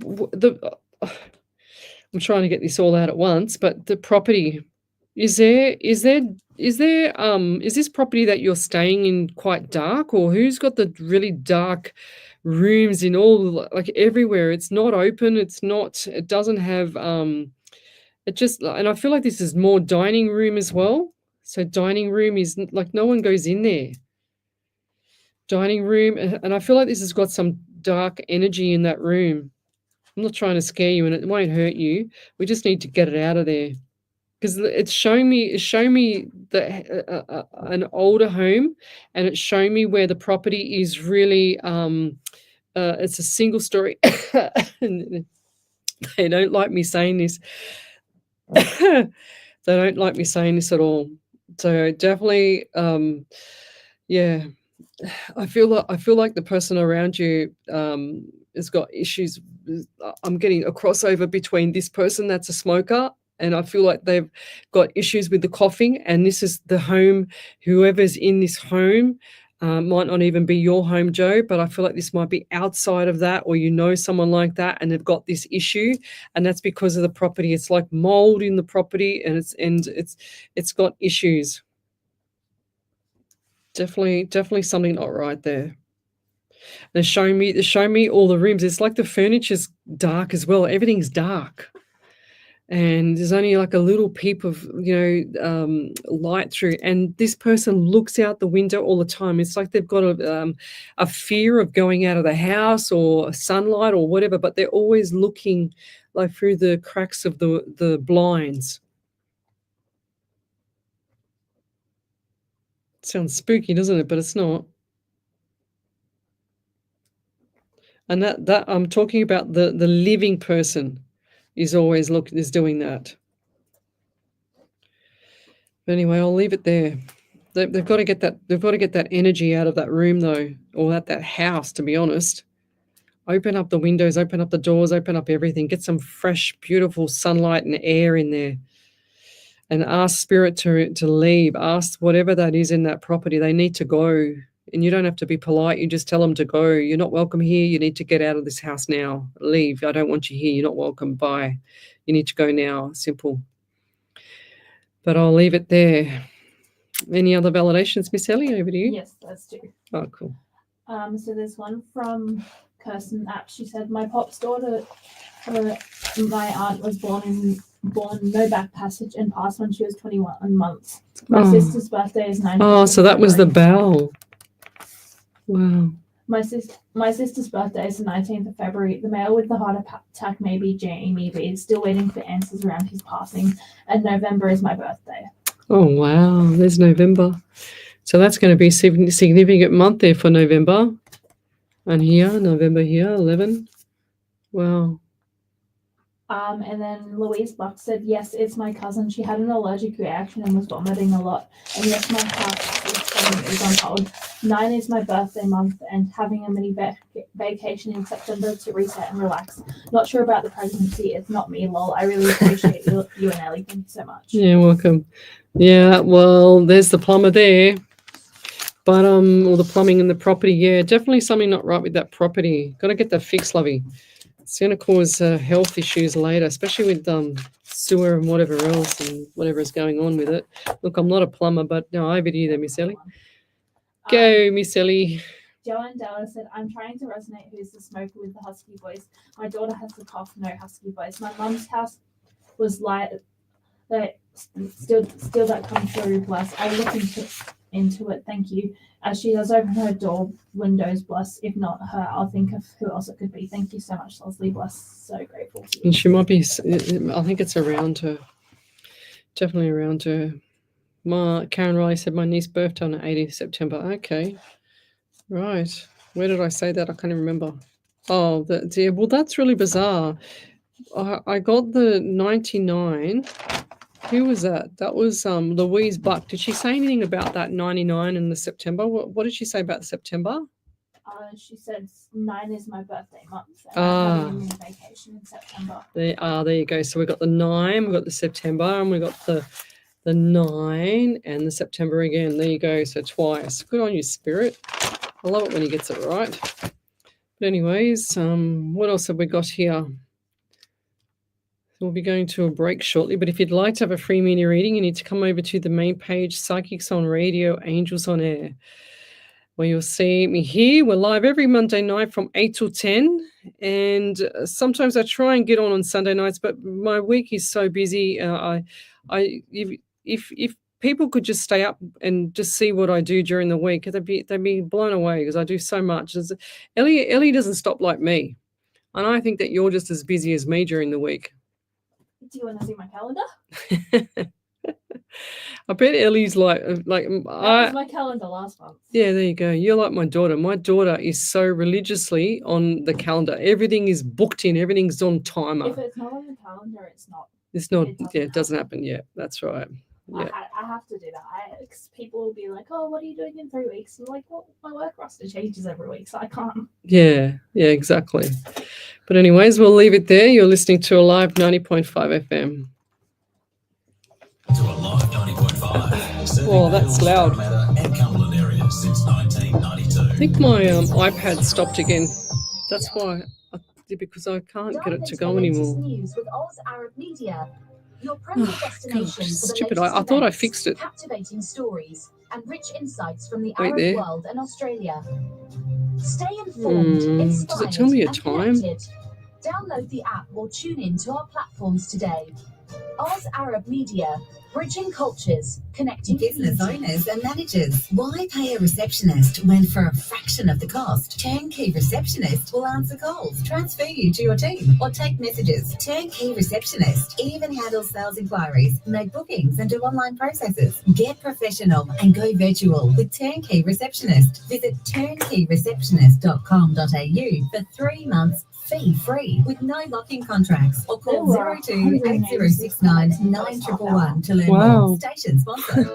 trying to get this all out at once, but the property, is this property that you're staying in quite dark, or who's got the really dark rooms in all, like everywhere? It's not open. It doesn't have, it just, and I feel like this is more dining room as well. So dining room is like, no one goes in there. Dining room, and I feel like this has got some dark energy in that room. I'm not trying to scare you, and it won't hurt you. We just need to get it out of there, because it's showing me that an older home, and it's showing me where the property is really It's a single story. And they don't like me saying this. They don't like me saying this at all. So definitely, yeah. I feel like the person around you has got issues. I'm getting a crossover between this person that's a smoker, and I feel like they've got issues with the coughing. And this is the home. Whoever's in this home might not even be your home, Joe, but I feel like this might be outside of that, or you know someone like that, and they've got this issue, and that's because of the property. It's like mold in the property, and it's got issues. Definitely something not right there. They're showing me all the rooms. It's like the furniture's dark as well. Everything's dark, and there's only like a little peep of light through. And this person looks out the window all the time. It's like they've got a fear of going out of the house or sunlight or whatever, but they're always looking like through the cracks of the blinds. Sounds spooky, doesn't it? But it's not. And that I'm talking about the living person is always doing that. But anyway, I'll leave it there. They've got to get that energy out of that room though, or at that house, to be honest. Open up the windows, open up the doors, open up everything. Get some fresh, beautiful sunlight and air in there. And ask spirit to leave. Ask whatever that is in that property. They need to go. And you don't have to be polite. You just tell them to go. You're not welcome here. You need to get out of this house now. Leave. I don't want you here. You're not welcome. Bye. You need to go now. Simple. But I'll leave it there. Any other validations, Miss Ellie? Over to you. Yes, that's two. Oh, cool. So there's one from Kirsten App. She said, my pop's daughter, my aunt was born no back passage and passed when she was 21 months. My sister's birthday is 19th. Oh, so that was the bell. Wow. My sister's birthday is the 19th of February. The male with the heart attack may be Jamie, but he's still waiting for answers around his passing. And November is my birthday. Oh, wow. There's November. So that's going to be a significant month there for November. And here, November here, 11. Wow. And then Louise Buck said, yes, it's my cousin. She had an allergic reaction and was vomiting a lot. And yes, my house is on hold. 9 is my birthday month and having a mini vacation in September to reset and relax. Not sure about the pregnancy. It's not me, lol. I really appreciate you and Ellie. Thank you so much. Yeah, welcome. Yeah, well, there's the plumber there. But all the plumbing and the property, yeah, definitely something not right with that property. Got to get that fixed, lovey. It's going to cause health issues later, especially with sewer and whatever else and whatever is going on with it. Look, I'm not a plumber, but no, over to you there, Miss Ellie. Go, Miss Ellie. Joanne Della said, I'm trying to resonate who's the smoker with the husky voice. My daughter has the cough, no husky voice. My mum's house was light, that still that comes through, bless. I look into it, thank you. As she does open her door windows, bless. If not her, I'll think of who else it could be. Thank you so much, Lesley, bless. So grateful to you. And she might be, I think it's around her. Definitely around her. Karen Riley said my niece's birthday on the 18th of September. Okay. Right. Where did I say that? I can't even remember. Oh, well, that's really bizarre. I got the 99. Who was that? That was Louise Buck. Did she say anything about that 99 in the September? What did she say about September? She said 9 is my birthday month. And I'm having a mini vacation in September. There you go. So we got the 9, we got the September, and we got the 9 and the September again. There you go. So twice. Good on you, Spirit. I love it when he gets it right. But anyways, what else have we got here? We'll be going to a break shortly, but if you'd like to have a free mini reading, you need to come over to the main page, Psychics on Radio, Angels on Air, where you'll see me here. We're live every Monday night from 8 till 10, and sometimes I try and get on Sunday nights, but my week is so busy. If people could just stay up and just see what I do during the week, they'd be blown away because I do so much. Ellie doesn't stop like me, and I think that you're just as busy as me during the week. Do you want to see my calendar? I bet Ellie's like That was my calendar last month. yeah, there you go. You're like my daughter. My daughter is so religiously on the calendar. Everything is booked in. Everything's on timer. If it's not on the calendar, it's not. It's not. It doesn't Yeah, it doesn't happen yet. That's right. Yeah. I have to do that. 'Cause people will be like, "Oh, what are you doing in 3 weeks?" I'm like, "Well, my work roster changes every week, so I can't." Yeah, exactly. But anyways, we'll leave it there. You're listening to Alive 90.5 FM. To Alive 90.5. Oh, that's loud. And Cumberland area since 1992. I think my iPad stopped again. That's why. Because I can't get it to go anymore. News with Oz Arab Media. Your premier destination gosh, for the stupid. latest I thought I events, fixed it. Captivating stories and rich insights from the Wait Arab there. world and Australia. Stay informed, inspired, Does it tell me a and time? connected. Download the app or tune in to our platforms today. Oz Arab Media, bridging cultures, connecting Business owners and managers. Why pay a receptionist when for a fraction of the cost, Turnkey Receptionist will answer calls, transfer you to your team, or take messages. Turnkey Receptionist even handles sales inquiries, make bookings, and do online processes. Get professional and go virtual with Turnkey Receptionist. Visit turnkeyreceptionist.com.au for 3 months fee-free with no lock-in contracts, or call 02-8069-9111 to learn more. Station sponsor.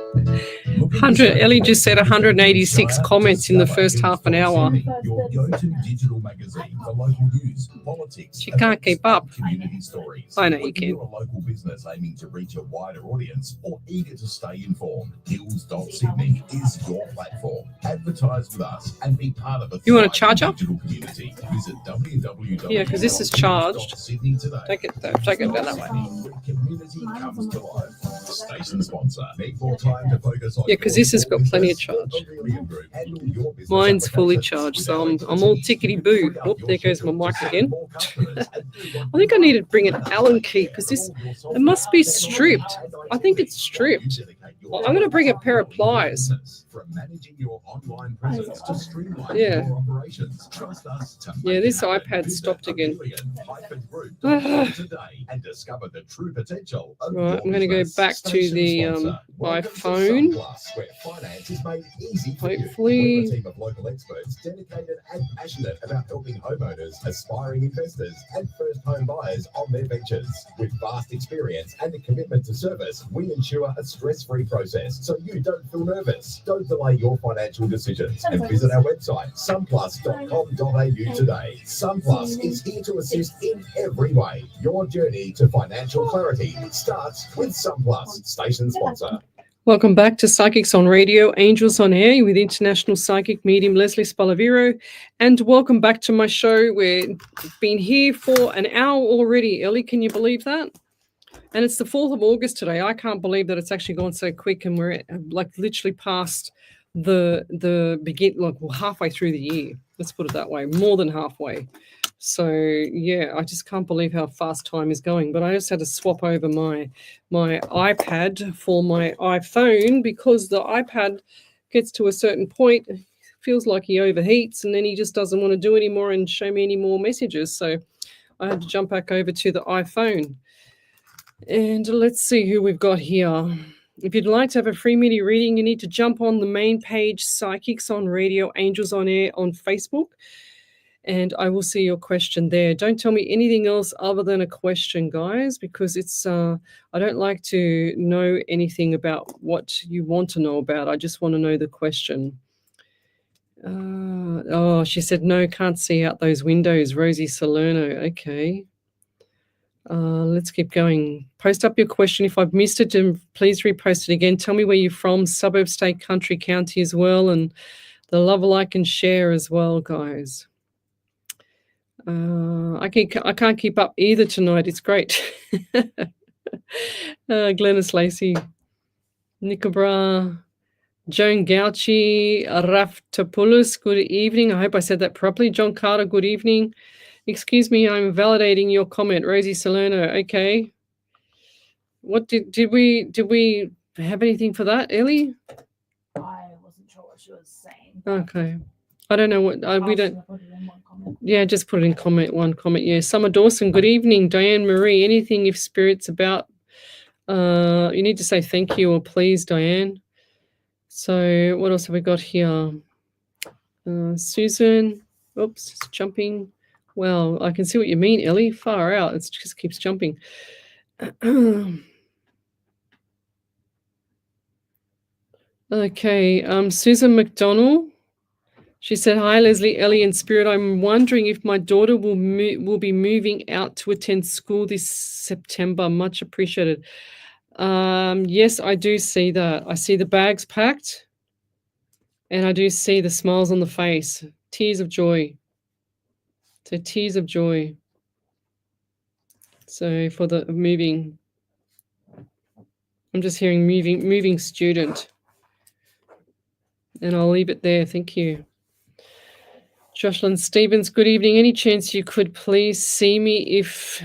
100. Ellie just said 186 comments in the first half an hour. Your go-to digital magazine for local news, politics. She can't keep up. Community stories. I know you Whether can. you're a local business aiming to reach a wider audience or eager to stay informed, Hills.Sydney is your platform. Advertise with us and be part of a You want a thriving charger? digital community. Visit www. Yeah, because this is charged. Sydney today. Take it down that way. Community comes to life. Station sponsor. Need more time to focus on. Yeah, because this has got plenty of charge. Mine's fully charged, so I'm all tickety boo. Oh, there goes my mic again. I think I need to bring an Allen key because it must be stripped. I think it's stripped. Well, I'm going to bring a pair of pliers. From managing your online presence to streamline Yeah. your operations. Trust us to Yeah, make this it happen. iPad Visit stopped again. Pavilion-Group.com today and discover the true potential of Right, your I'm going to go business. back to Station the sponsor. Welcome to iPhone. Sunplus, where finance is made easy for you. Hopefully. We're a team of local experts dedicated and passionate about helping homeowners, aspiring investors, and first home buyers on their ventures. With vast experience and a commitment to service, we ensure a stress-free process so you don't feel nervous. Don't delay your financial decisions and visit our website, sunplus.com.au today. Sunplus is here to assist in every way. Your journey to financial clarity starts with Sunplus, station sponsor. Welcome back to Psychics on Radio, Angels on Air with international psychic medium Lesley Spaliviero. And welcome back to my show. We've been here for an hour already. Ellie, can you believe that? And it's the 4th of August today. I can't believe that it's actually gone so quick and we're like literally past the halfway through the year. Let's put it that way, more than halfway. So yeah, I just can't believe how fast time is going. But I just had to swap over my iPad for my iPhone because the iPad gets to a certain point, feels like he overheats, and then he just doesn't want to do anymore and show me any more messages. So I had to jump back over to the iPhone. And let's see who we've got here. If you'd like to have a free media reading, you need to jump on the main page, Psychics on Radio, Angels on Air on Facebook. And I will see your question there. Don't tell me anything else other than a question, guys, because it's I don't like to know anything about what you want to know about. I just want to know the question. She said, no, can't see out those windows. Rosie Salerno. Okay. Let's keep going. Post up your question. If I've missed it, please repost it again. Tell me where you're from, suburb, state, country, county as well, and the love, like, and share as well, guys. I can't keep up either tonight. It's great. Glennis Lacey, Nicobra, Joan Gauchi, Raftopoulos, good evening. I hope I said that properly. John Carter, good evening. Excuse me, I'm validating your comment. Rosie Salerno, okay. What did we have anything for that, Ellie? I wasn't sure what she was saying. Okay. I don't know what we don't. Yeah, just put it in one comment. Yeah, Summer Dawson, good evening. Diane Marie, anything if spirit's about You need to say thank you or please, Diane. So what else have we got here? Susan. Oops, it's jumping. Well, I can see what you mean, Ellie. Far out. It just keeps jumping. Okay. Susan McDonald. She said, "Hi, Lesley, Ellie, and Spirit. I'm wondering if my daughter will be moving out to attend school this September. Much appreciated." Yes, I do see that. I see the bags packed, and I do see the smiles on the face, tears of joy. So tears of joy. So for the moving, I'm just hearing moving student, and I'll leave it there. Thank you. Jocelyn Stevens, good evening. Any chance you could please see me if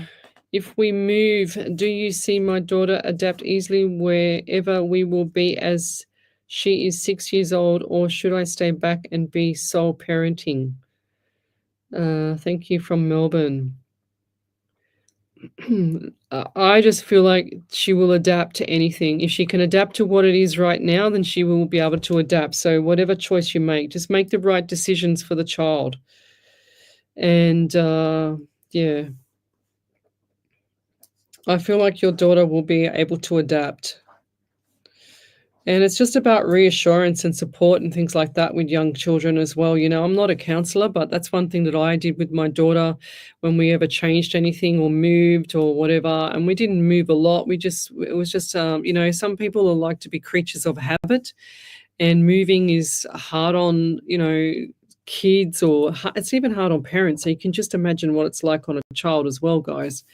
we move? Do you see my daughter adapt easily wherever we will be as she is 6 years old, or should I stay back and be sole parenting? Thank you from Melbourne. I just feel like she will adapt to anything. If she can adapt to what it is right now, then she will be able to adapt. So whatever choice you make, just make the right decisions for the child. And yeah, I feel like your daughter will be able to adapt. And it's just about reassurance and support and things like that with young children as well. You know, I'm not a counselor, but that's one thing that I did with my daughter when we ever changed anything or moved or whatever. And we didn't move a lot. It was just, you know, some people are like to be creatures of habit, and moving is hard on, you know, kids, or it's even hard on parents. So you can just imagine what it's like on a child as well, guys.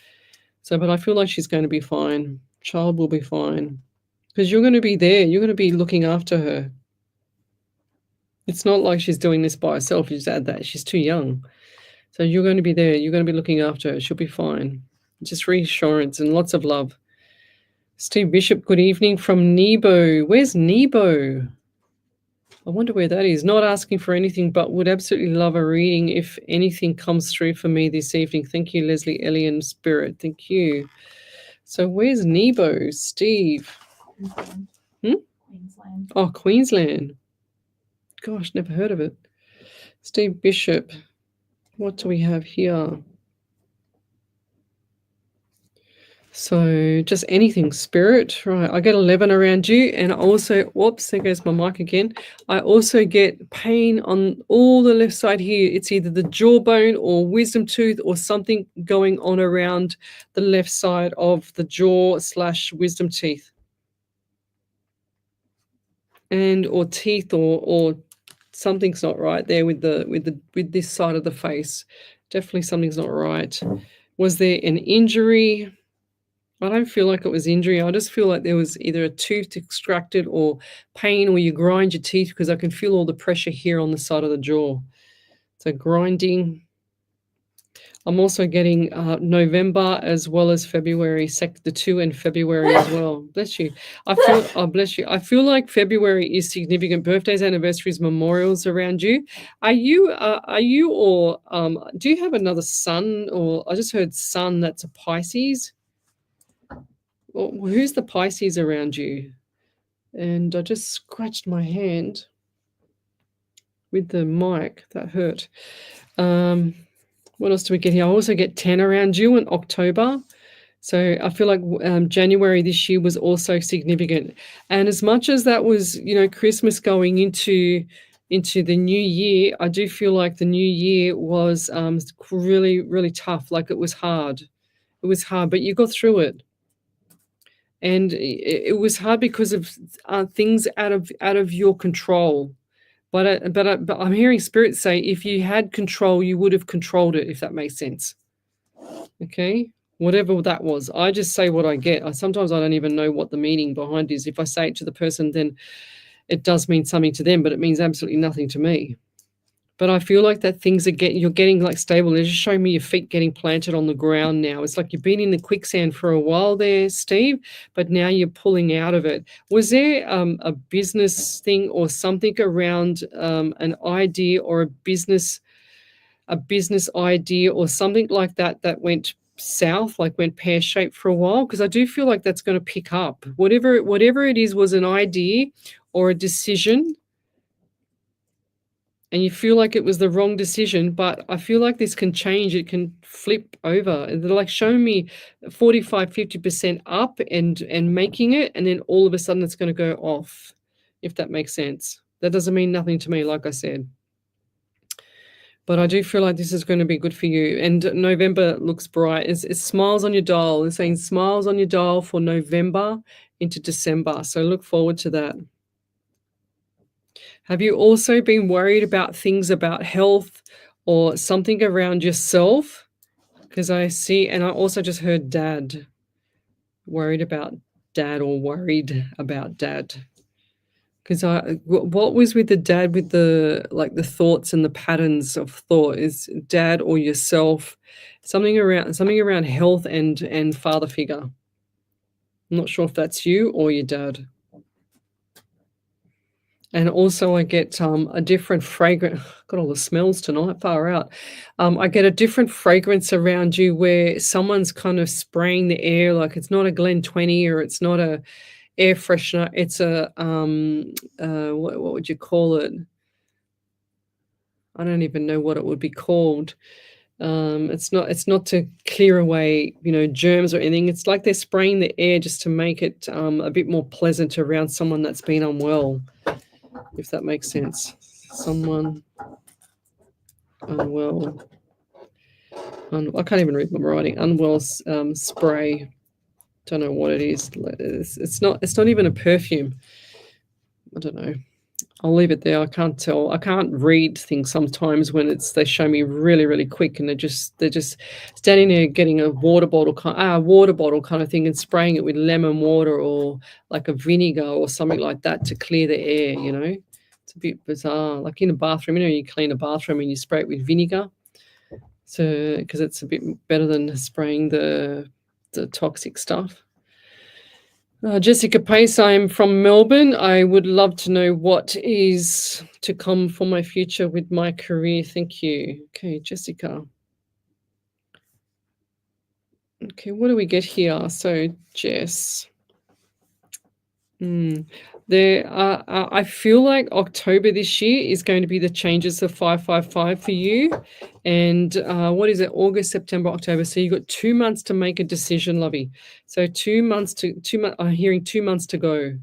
So, but I feel like she's going to be fine. Child will be fine. Because you're going to be there. You're going to be looking after her. It's not like she's doing this by herself. You just add that. She's too young. So you're going to be there. You're going to be looking after her. She'll be fine. Just reassurance and lots of love. Steve Bishop, good evening from Nebo. Where's Nebo? I wonder where that is. Not asking for anything, but would absolutely love a reading if anything comes through for me this evening. Thank you, Lesley, Ellie, and Spirit. Thank you. So where's Nebo, Steve? Queensland. Oh, Queensland. Gosh, never heard of it. Steve Bishop. What do we have here? So just anything, Spirit. Right, I get 11 around you, and also, whoops, there goes my mic again. I also get pain on all the left side here. It's either the jawbone or wisdom tooth or something going on around the left side of the jaw / wisdom teeth. And or teeth or something's not right there with this side of the face. Definitely something's not right. Was there an injury? I don't feel like it was injury. I just feel like there was either a tooth extracted or pain, or you grind your teeth, because I can feel all the pressure here on the side of the jaw. So grinding. I'm also getting November as well as February, the 2 in February as well. Bless you. I feel, oh, bless you. I feel like February is significant. Birthdays, anniversaries, memorials around you. Are you or do you have another son? Or I just heard son that's a Pisces. Well, who's the Pisces around you? And I just scratched my hand with the mic. That hurt. What else do we get here? I also get 10 around you in October. So I feel like January this year was also significant. And as much as that was, you know, Christmas going into the new year, I do feel like the new year was really, really tough. Like it was hard. It was hard, but you got through it. And it was hard because of things out of your control. But I'm hearing Spirit say, if you had control, you would have controlled it, if that makes sense. Okay? Whatever that was. I just say what I get. Sometimes I don't even know what the meaning behind is. If I say it to the person, then it does mean something to them, but it means absolutely nothing to me. But I feel like that you're getting like stable. They're just showing me your feet getting planted on the ground now. It's like you've been in the quicksand for a while there, Steve, but now you're pulling out of it. Was there a business thing or something around an idea or a business idea or something like that went south, like went pear-shaped for a while, because I do feel like that's going to pick up. Whatever it is was an idea or a decision, and you feel like it was the wrong decision, but I feel like this can change. It can flip over. They're like showing me 45, 50% up and making it, and then all of a sudden it's going to go off, if that makes sense. That doesn't mean nothing to me, like I said. But I do feel like this is going to be good for you. And November looks bright. It's smiles on your dial. It's saying smiles on your dial for November into December. So look forward to that. Have you also been worried about things about health or something around yourself? Because I see, and I also just heard dad. Worried about dad or worried about dad. Because what was with the dad with the thoughts and the patterns of thought? Is dad or yourself? Something around health and father figure. I'm not sure if that's you or your dad. And also I get a different fragrance. Got all the smells tonight, far out. I get a different fragrance around you where someone's kind of spraying the air, like it's not a Glen 20 or it's not a air freshener. It's a what would you call it? I don't even know what it would be called. It's not to clear away, germs or anything. It's like they're spraying the air just to make it a bit more pleasant around someone that's been unwell, if that makes sense. Someone unwell. I can't even read my writing. Unwell spray. Don't know what it is. It's not even a perfume. I don't know. I'll leave it there. I can't tell. I can't read things sometimes when they show me really, really quick, and they're just standing there getting a water bottle kind of thing and spraying it with lemon water or like a vinegar or something like that to clear the air. It's a bit bizarre. Like in a bathroom, you clean a bathroom and you spray it with vinegar, so because it's a bit better than spraying the toxic stuff. Jessica Pace, I'm from Melbourne. I would love to know what is to come for my future with my career. Thank you. Okay, Jessica. Okay, what do we get here? So, Jess. I feel like October this year is going to be the changes of 555 for you. And what is it? August, September, October. So you've got 2 months to make a decision, lovey. So 2 months I'm hearing 2 months to go.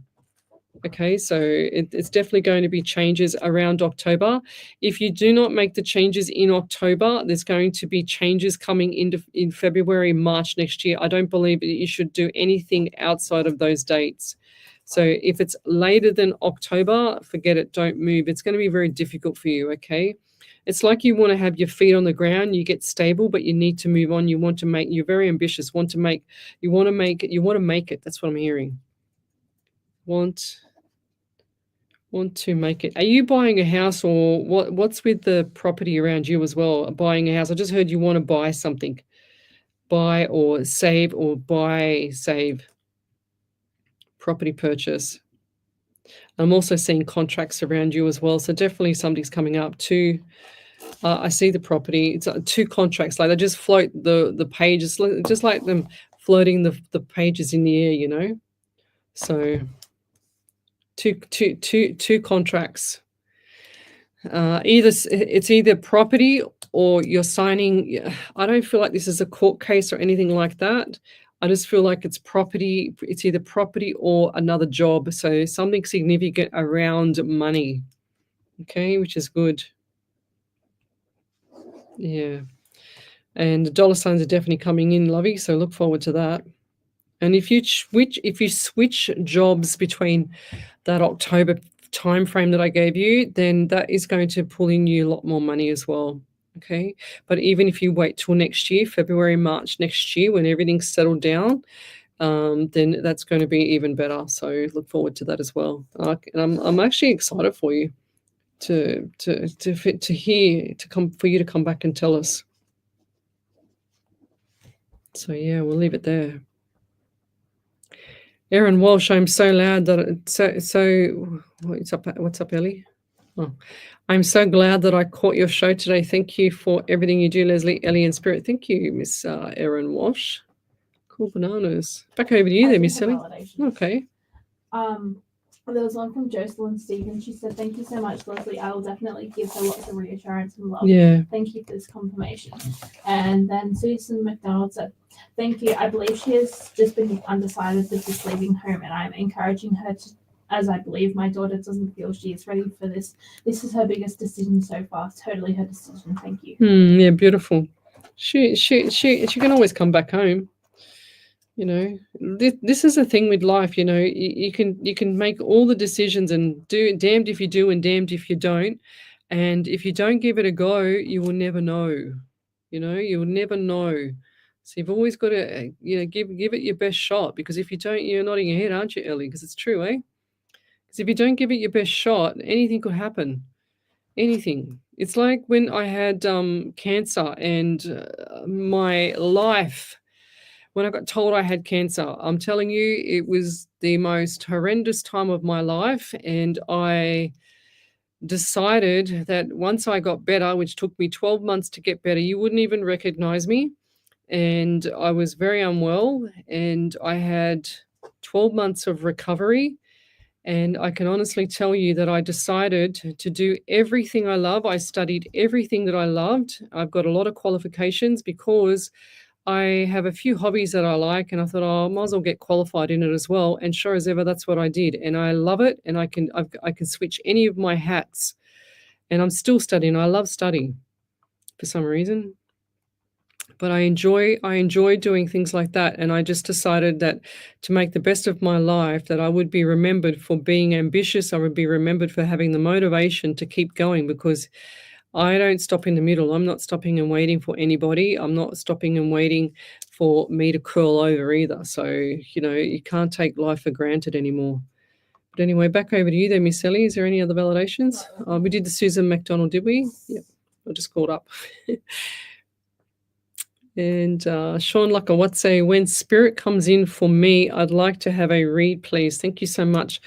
Okay, so it's definitely going to be changes around October. If you do not make the changes in October, there's going to be changes coming in February, March next year. I don't believe that you should do anything outside of those dates. So if it's later than October, forget it, don't move. It's going to be very difficult for you, okay? It's like you want to have your feet on the ground, you get stable, but you need to move on. You're very ambitious, you want to make it. That's what I'm hearing. Want to make it. Are you buying a house, or what's with the property around you as well? Buying a house. I just heard you want to buy something. Buy or save save. Property purchase. I'm also seeing contracts around you as well. So definitely something's coming up too. I see the property. It's 2 contracts. Like they just float the pages, just like them floating the pages in the air, So two contracts. It's either property or you're signing. I don't feel like this is a court case or anything like that. I just feel like it's property. It's either property or another job. So something significant around money. Okay, which is good. Yeah. And the dollar signs are definitely coming in, lovey. So look forward to that. And if you switch jobs between that October time frame that I gave you, then that is going to pull in you a lot more money as well. Okay, but even if you wait till next year, February, March next year, when everything's settled down, then that's going to be even better. So look forward to that as well. And I'm actually excited for you for you to come back and tell us. So yeah, we'll leave it there. Aaron Walsh, I'm so loud that so what's up, Ellie? Oh, I'm so glad that I caught your show today. Thank you for everything you do, Leslie, Ellie, and Spirit. Thank you, Miss Erin Wash. Cool bananas. Back over to you there, Miss Ellie. Okay. There was one from Jocelyn Stevens. She said, "Thank you so much, Leslie. I will definitely give her lots of reassurance and love. Yeah. Thank you for this confirmation." And then Susan McDonald said, "Thank you. I believe she has just been undecided with this leaving home, and I'm encouraging her to, as I believe my daughter doesn't feel she is ready for this. This is her biggest decision so far. Totally her decision. Thank you." Yeah, beautiful. She can always come back home. You know, this is the thing with life. You know, you can make all the decisions and do damned if you do and damned if you don't. And if you don't give it a go, you will never know. You know, you will never know. So you've always got to, give it your best shot. Because if you don't, you're nodding your head, aren't you, Ellie? Because it's true, eh? Because if you don't give it your best shot, anything could happen. Anything. It's like when I had cancer and my life. When I got told I had cancer, I'm telling you, it was the most horrendous time of my life. And I decided that once I got better, which took me 12 months to get better, you wouldn't even recognize me. And I was very unwell, and I had 12 months of recovery. And I can honestly tell you that I decided to do everything I love. I studied everything that I loved. I've got a lot of qualifications because I have a few hobbies that I like, and I thought, I might as well get qualified in it as well. And sure as ever, that's what I did, and I love it. And I can switch any of my hats, and I'm still studying. I love studying for some reason, but I enjoy doing things like that. And I just decided that to make the best of my life, that I would be remembered for being ambitious. I would be remembered for having the motivation to keep going, because I don't stop in the middle. I'm not stopping and waiting for anybody. I'm not stopping and waiting for me to curl over either. So, you can't take life for granted anymore. But anyway, back over to you there, Miss Ellie. Is there any other validations? We did the Susan McDonald, did we? Yep. I just called up. And Sean Lakawatse, when spirit comes in for me, I'd like to have a read, please. Thank you so much.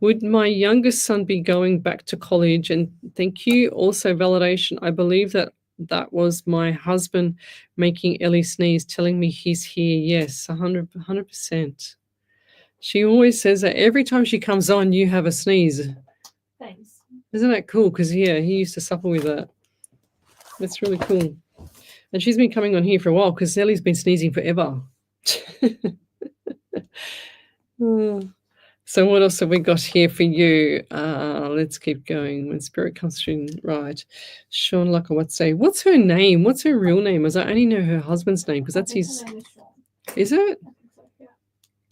Would my youngest son be going back to college? And thank you. Also, validation. I believe that was my husband making Ellie sneeze, telling me he's here. Yes, 100%. She always says that every time she comes on, you have a sneeze. Thanks. Isn't that cool? Because, yeah, he used to suffer with that. That's really cool. And she's been coming on here for a while because Ellie's been sneezing forever. So what else have we got here for you? Let's keep going. When spirit comes through, right. Sean Lakawatse. What's her name? What's her real name? As I only know her husband's name because that's his. Is it?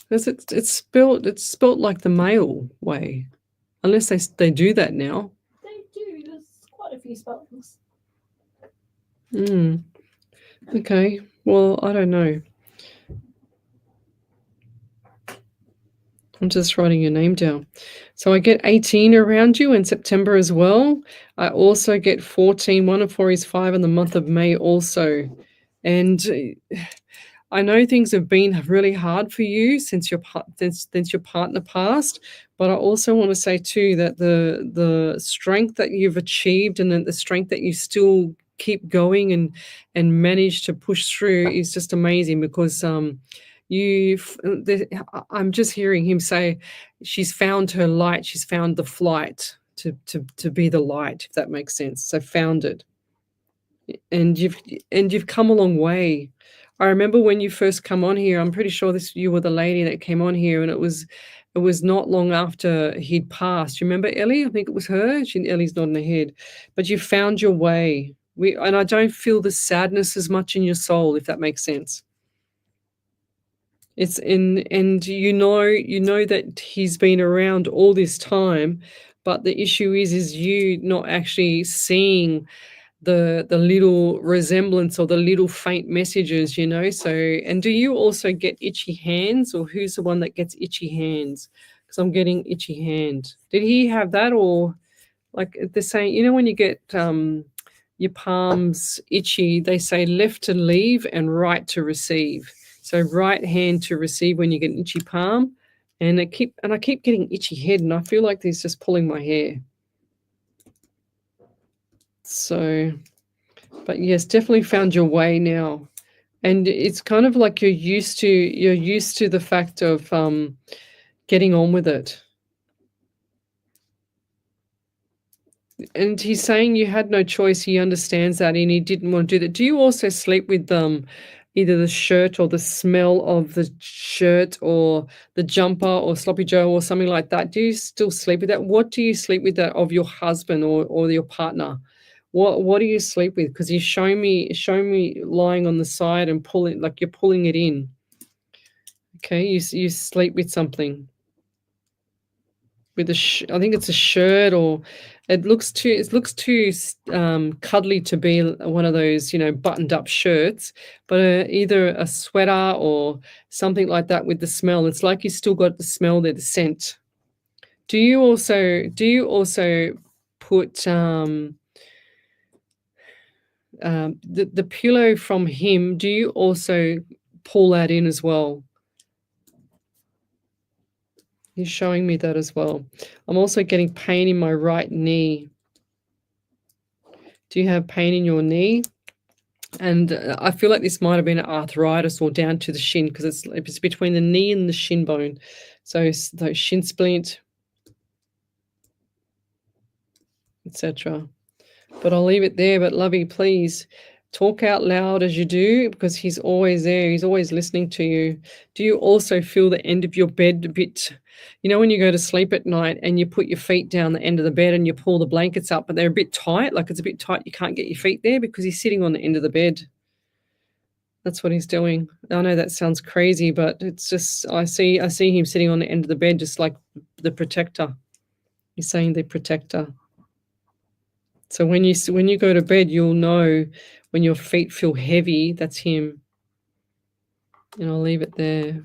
Because it's spelled like the male way, unless they do that now. They do. There's quite a few spellings. Okay, well, I don't know. I'm just writing your name down. So I get 18 around you in September as well. I also get 14. 1 and 4 is 5 in the month of May also. And I know things have been really hard for you since your partner passed, but I also want to say too that the strength that you've achieved and the strength that you still keep going and manage to push through is just amazing, because I'm just hearing him say she's found her light, she's found the flight to be the light, if that makes sense. So found it, and you've come a long way. I remember when you first come on here, I'm pretty sure you were the lady that came on here, and it was not long after he'd passed. You remember Ellie? I think it was her. Ellie's nodding her head. But you found your way. And I don't feel the sadness as much in your soul, if that makes sense. It's and you know that he's been around all this time, but the issue is you not actually seeing the little resemblance or the little faint messages, So, and do you also get itchy hands, or who's the one that gets itchy hands? Because I'm getting itchy hand. Did he have that, or like they're saying, when you get your palms itchy, they say left to leave and right to receive. So right hand to receive when you get an itchy palm, and I keep getting itchy head, and I feel like he's just pulling my hair. So, but yes, definitely found your way now. And it's kind of like you're used to the fact of getting on with it. And he's saying you had no choice. He understands that, and he didn't want to do that. Do you also sleep with either the shirt or the smell of the shirt or the jumper or sloppy Joe or something like that? Do you still sleep with that? What do you sleep with that of your husband or your partner? What do you sleep with? Because he's showing me lying on the side and pulling, like you're pulling it in. Okay, you sleep with something. With I think it's a shirt, or it looks too cuddly to be one of those, buttoned up shirts, but either a sweater or something like that with the smell. It's like you still got the smell there, the scent. Do you also put the pillow from him? Do you also pull that in as well? He's showing me that as well. I'm also getting pain in my right knee. Do you have pain in your knee? And I feel like this might have been arthritis or down to the shin, because it's between the knee and the shin bone. So those shin splint, etc. But I'll leave it there. But Lovey, please talk out loud as you do, because he's always there. He's always listening to you. Do you also feel the end of your bed a bit? When you go to sleep at night and you put your feet down the end of the bed and you pull the blankets up, but they're a bit tight, like it's a bit tight, you can't get your feet there because he's sitting on the end of the bed. That's what he's doing. I know that sounds crazy, but it's just, I see him sitting on the end of the bed, just like the protector. He's saying the protector. So when you go to bed, you'll know when your feet feel heavy, that's him. And I'll leave it there.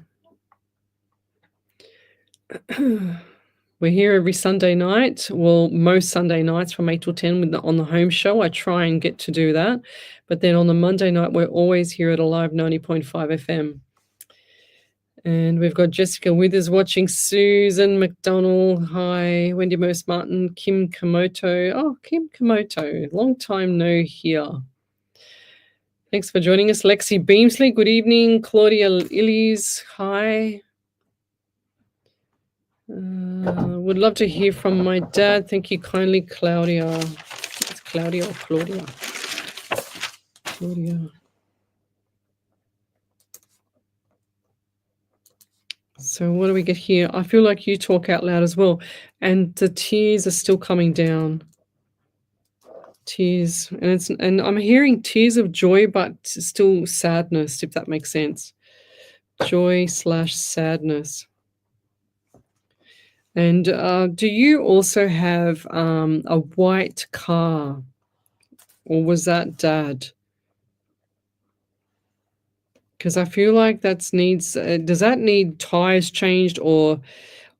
We're here every Sunday night. Well, most Sunday nights from 8 till 10 on the home show. I try and get to do that. But then on the Monday night, we're always here at Alive 90.5 FM. And we've got Jessica Withers watching, Susan McDonald, hi, Wendy Merce Martin, Kim Komoto. Oh, Kim Komoto, long time no here. Thanks for joining us. Lexi Beamsley, good evening. Claudia Illies, hi. Would love to hear from my dad. Thank you kindly, Claudia. It's Claudia or Claudia? Claudia. So what do we get here? I feel like you talk out loud as well. And the tears are still coming down. Tears. And I'm hearing tears of joy, but still sadness, if that makes sense. Joy/sadness. And do you also have a white car? Or was that Dad? Because I feel like that needs, does that need tires changed or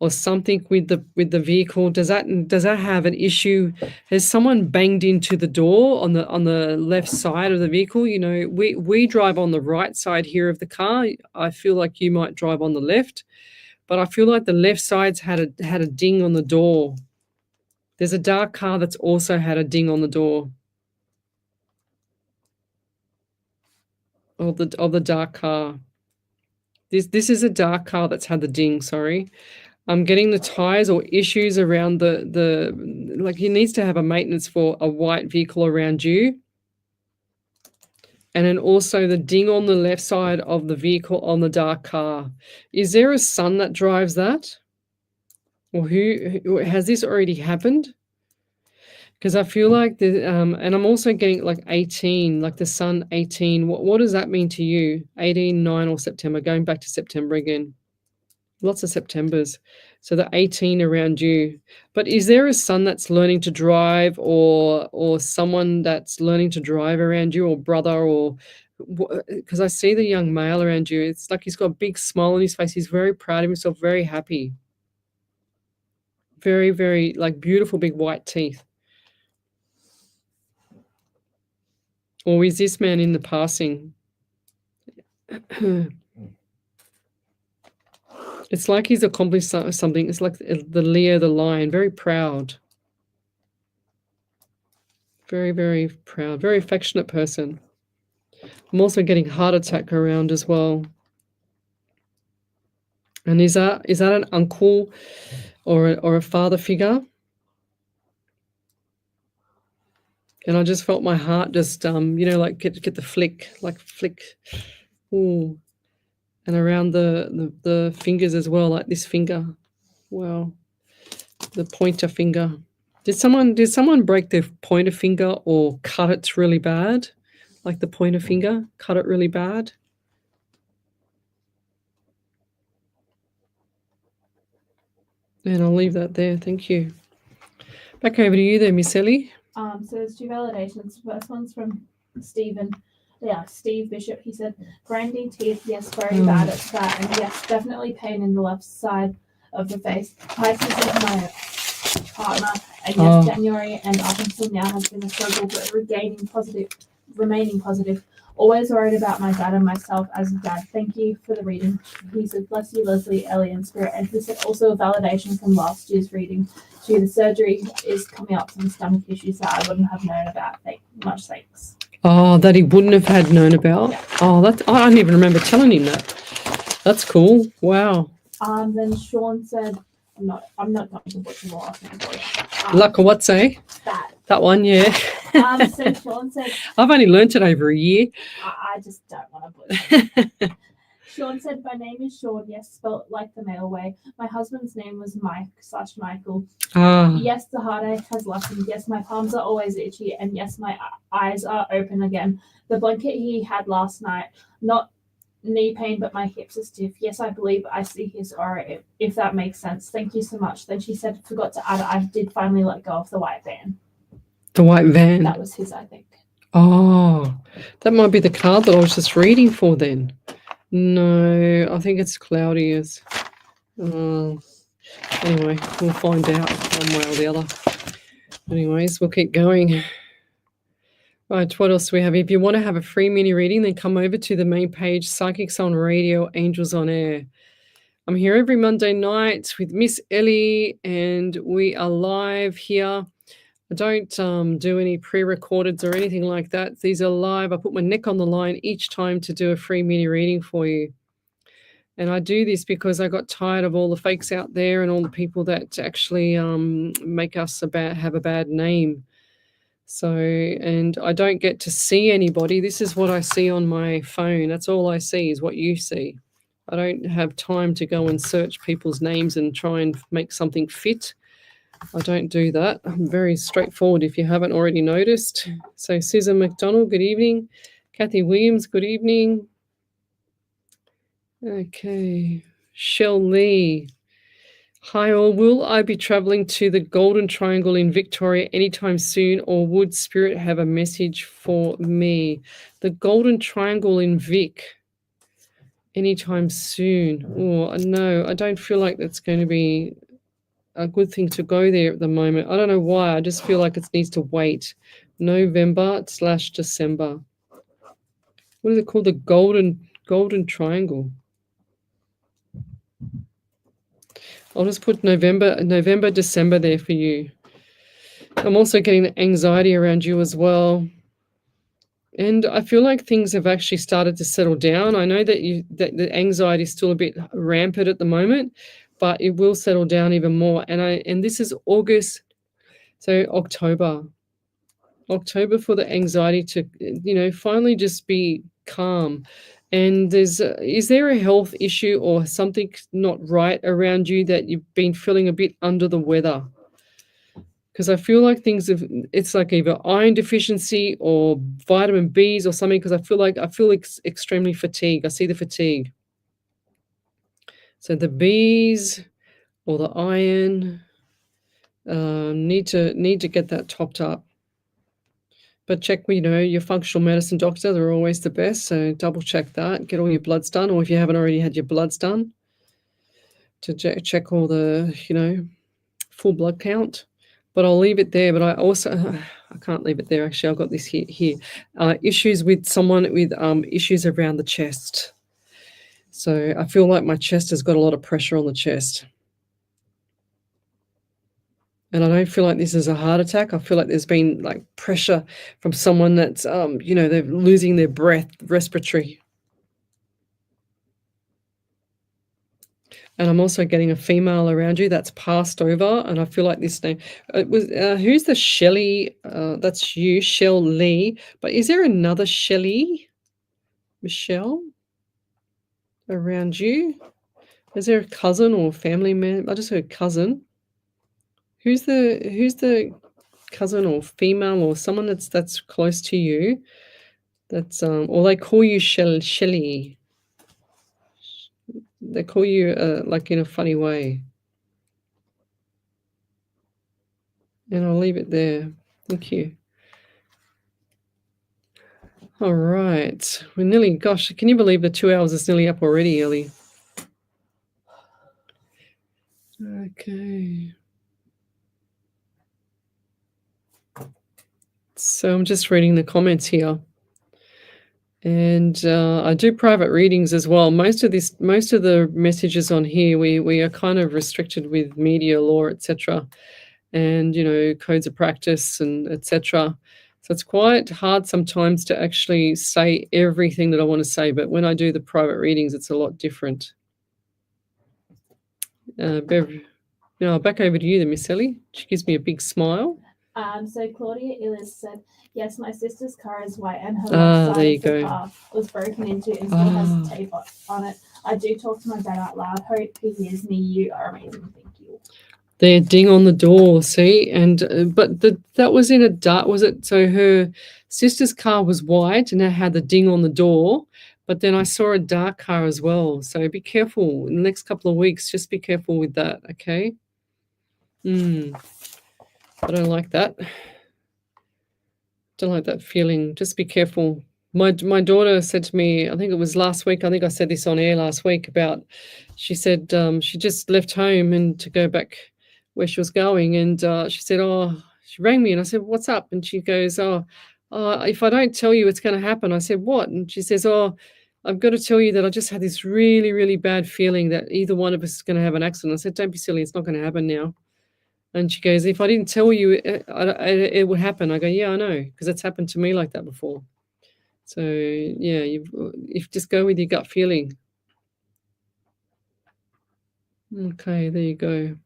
something with the vehicle? Does that have an issue? Has someone banged into the door on the left side of the vehicle? We drive on the right side here of the car. I feel like you might drive on the left. But I feel like the left side's had a ding on the door. There's a dark car that's also had a ding on the door. Of the dark car. This is a dark car that's had the ding, sorry. I'm getting the tires or issues around the like he needs to have a maintenance for a white vehicle around you. And then also the ding on the left side of the vehicle on the dark car. Is there a son that drives that? Or who has this already happened? Because I feel like and I'm also getting like 18, like the sun 18. What does that mean to you? 18, 9 or September, going back to September again. Lots of Septembers. So the 18 around you. But is there a son that's learning to drive or someone that's learning to drive around you, or brother, or because I see the young male around you. It's like he's got a big smile on his face. He's very proud of himself, very happy. Very, very like beautiful big white teeth. Or is this man in the passing? It's like he's accomplished something. It's like the Leo the lion, very proud. Very, very proud, very affectionate person. I'm also getting heart attack around as well. And is that an uncle or a father figure? And I just felt my heart just like get the flick. Ooh. And around the fingers as well, like this finger. Wow. The pointer finger. Did someone break their pointer finger or cut it really bad? Like the pointer finger, cut it really bad? And I'll leave that there. Thank you. Back over to you there, Miss Ellie. So there's 2 validations. The first one's from Stephen. Yeah, Steve Bishop. He said, grinding teeth, yes, very bad at that. And yes, definitely pain in the left side of the face. Pisces is my partner. And yes, January and up until now has been a struggle, but remaining positive. Always worried about my dad and myself as a dad. Thank you for the reading. He said, bless you, Leslie, Ellie, and Spirit. And he said also a validation from last year's reading. The surgery is coming up some stomach issues that I wouldn't have known about. Much thanks. Oh, that he wouldn't have had known about. Yeah. Oh, I don't even remember telling him that. That's cool. Wow. Then Sean said, I'm not going to butcher the last name for you. Like a what say? That one, yeah. So Sean said, I've only learnt it over a year. I just don't want to butcher. Sean said, my name is Sean, yes, spelt like the male way. My husband's name was Mike/Michael. Yes, the heartache has lessened. Yes, my palms are always itchy. And yes, my eyes are open again. The blanket he had last night, not knee pain, but my hips are stiff. Yes, I believe I see his aura, if that makes sense. Thank you so much. Then she said, forgot to add, I did finally let go of the white van. The white van? That was his, I think. Oh, that might be the card that I was just reading for then. No, I think it's cloudy. Anyway, we'll find out one way or the other. Anyways, we'll keep going. Right, what else do we have? If you want to have a free mini reading, then come over to the main page, Psychics on Radio, Angels on Air. I'm here every Monday night with Miss Ellie, and we are live here. I don't do any pre-recordeds or anything like that. These are live. I put my neck on the line each time to do a free mini reading for you. And I do this because I got tired of all the fakes out there and all the people that actually make us have a bad name. So, and I don't get to see anybody. This is what I see on my phone. That's all I see is what you see. I don't have time to go and search people's names and try and make something fit. I don't do that. I'm very straightforward if you haven't already noticed. So Susan McDonald, good evening. Kathy Williams, good evening. Okay. Shell Lee. Hi all. Will I be traveling to the Golden Triangle in Victoria anytime soon, or would Spirit have a message for me? The Golden Triangle in Vic anytime soon. Oh, no, I don't feel like that's going to be a good thing to go there at the moment. I don't know why. I just feel like it needs to wait. November/December. What is it called? The Golden Triangle. I'll just put November, December there for you. I'm also getting anxiety around you as well. And I feel like things have actually started to settle down. I know that the anxiety is still a bit rampant at the moment, but it will settle down even more. And this is August, so October for the anxiety to, finally just be calm. And is there a health issue or something not right around you that you've been feeling a bit under the weather? Because I feel like it's like either iron deficiency or vitamin Bs or something, because I feel extremely fatigued. I see the fatigue. So the Bs or the iron need to get that topped up. But check, your functional medicine doctor, they're always the best. So double check that, get all your bloods done. Or if you haven't already had your bloods done, to check all the, full blood count. But I'll leave it there. But I can't leave it there. Actually, I've got this here. Issues with someone with issues around the chest. So I feel like my chest has got a lot of pressure on the chest. And I don't feel like this is a heart attack. I feel like there's been like pressure from someone that's, they're losing their breath, respiratory. And I'm also getting a female around you that's passed over. And I feel like this name, it was, who's the Shelley? That's you, Shell Lee. But is there another Shelley, Michelle, around you? Is there a cousin or family member? I just heard cousin. Who's the cousin or female or someone that's close to you? That's or they call you Shelley. They call you like in a funny way. And I'll leave it there. Thank you. All right. We're nearly, gosh, can you believe the 2 hours is nearly up already, Ellie? Okay. So I'm just reading the comments here. And I do private readings as well. Most of the messages on here, we are kind of restricted with media law, etc. And, codes of practice and etc. So it's quite hard sometimes to actually say everything that I want to say. But when I do the private readings, it's a lot different. Bev, now back over to you then, Miss Ellie. She gives me a big smile. So Claudia Illis said, yes, my sister's car is white and her left side of the car was broken into and still has tape on it. I do talk to my dad out loud. Hope he hears me. You are amazing. Thank you. There, ding on the door, see? And but that was in a dark, was it? So her sister's car was white and it had the ding on the door, but then I saw a dark car as well. So be careful in the next couple of weeks. Just be careful with that, okay? I don't like that. Don't like that feeling. Just be careful. My daughter said to me, I think it was last week, I think I said this on air last week about, she said she just left home and to go back where she was going. And she said, she rang me and I said, what's up? And she goes, if I don't tell you, it's going to happen. I said, what? And she says, I've got to tell you that I just had this really, really bad feeling that either one of us is going to have an accident. I said, don't be silly. It's not going to happen now. And she goes, if I didn't tell you, it would happen. I go, yeah, I know, because it's happened to me like that before. So, yeah, you just go with your gut feeling. Okay, there you go.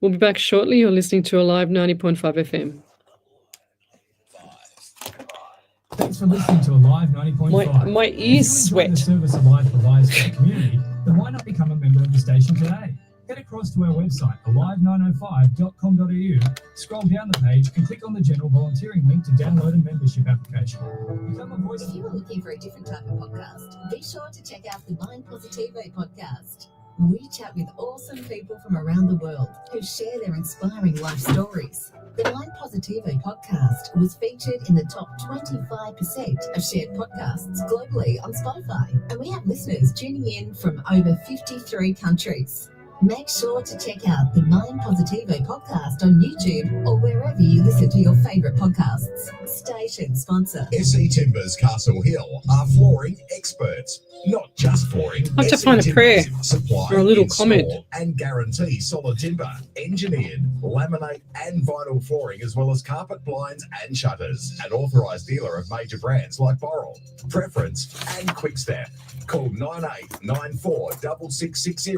We'll be back shortly. You're listening to Alive 90.5 FM. Thanks for listening to Alive 90.5. My ears sweat. The service Alive provides for the community, then why not become a member of the station today? Head across to our website, alive905.com.au, scroll down the page and click on the general volunteering link to download a membership application. Become a voice. If you are looking for a different type of podcast, be sure to check out the Mind Positivo podcast. We chat with awesome people from around the world who share their inspiring life stories. The Mind Positivo podcast was featured in the top 25% of shared podcasts globally on Spotify, and we have listeners tuning in from over 53 countries. Make sure to check out the Mind Positivo podcast on YouTube or wherever you listen to your favourite podcasts. Station sponsor. SE Timbers Castle Hill are flooring experts. Not just flooring. I have to find a prayer supply, or a little install, comment. and guarantee solid timber, engineered, laminate and vinyl flooring, as well as carpet, blinds and shutters. An authorised dealer of major brands like Boral, Preference and Quickstep. Call 9894 6660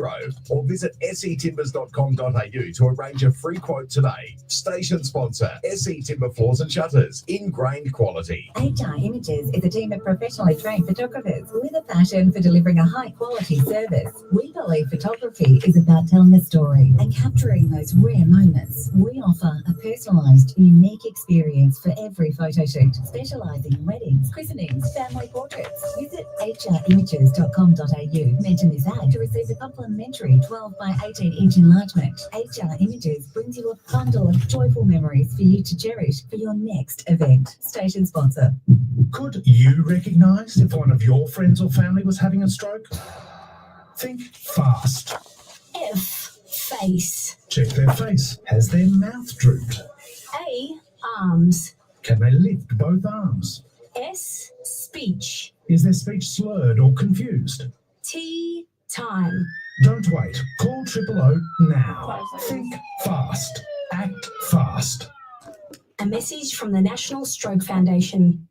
or visit setimbers.com.au to arrange a free quote today. Station sponsor, SE Timber Floors and Shutters, ingrained quality. HR Images is a team of professionally trained photographers with a passion for delivering a high-quality service. We believe photography is about telling a story and capturing those rare moments. We offer a personalised, unique experience for every photo shoot, specialising in weddings, christenings, family portraits. Visit hrimages.com.au. Mention this ad to receive a complimentary 12 by 18-inch enlargement. HR Images brings you a bundle of joyful memories for you to cherish for your next event. Station sponsor. Could you recognise if one of your friends or family was having a stroke? Think fast. F. Face. Check their face. Has their mouth drooped? A. Arms. Can they lift both arms? S. Speech. Is their speech slurred or confused? T. time. Don't wait. Call 000 now. 5 seconds. Think fast. Act fast. A message from the National Stroke Foundation.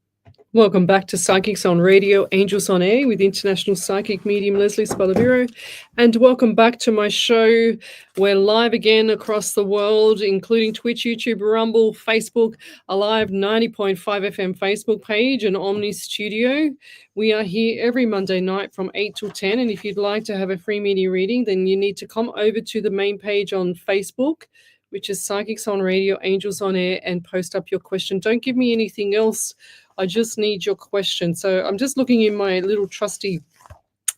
Welcome back to Psychics on Radio, Angels on Air with international psychic medium Lesley Spaliviero. And welcome back to my show. We're live again across the world, including Twitch, YouTube, Rumble, Facebook, a live 90.5 FM Facebook page, and Omni Studio. We are here every Monday night from 8 till 10. And if you'd like to have a free media reading, then you need to come over to the main page on Facebook, which is Psychics on Radio, Angels on Air, and post up your question. Don't give me anything else. I just need your question. So I'm just looking in my little trusty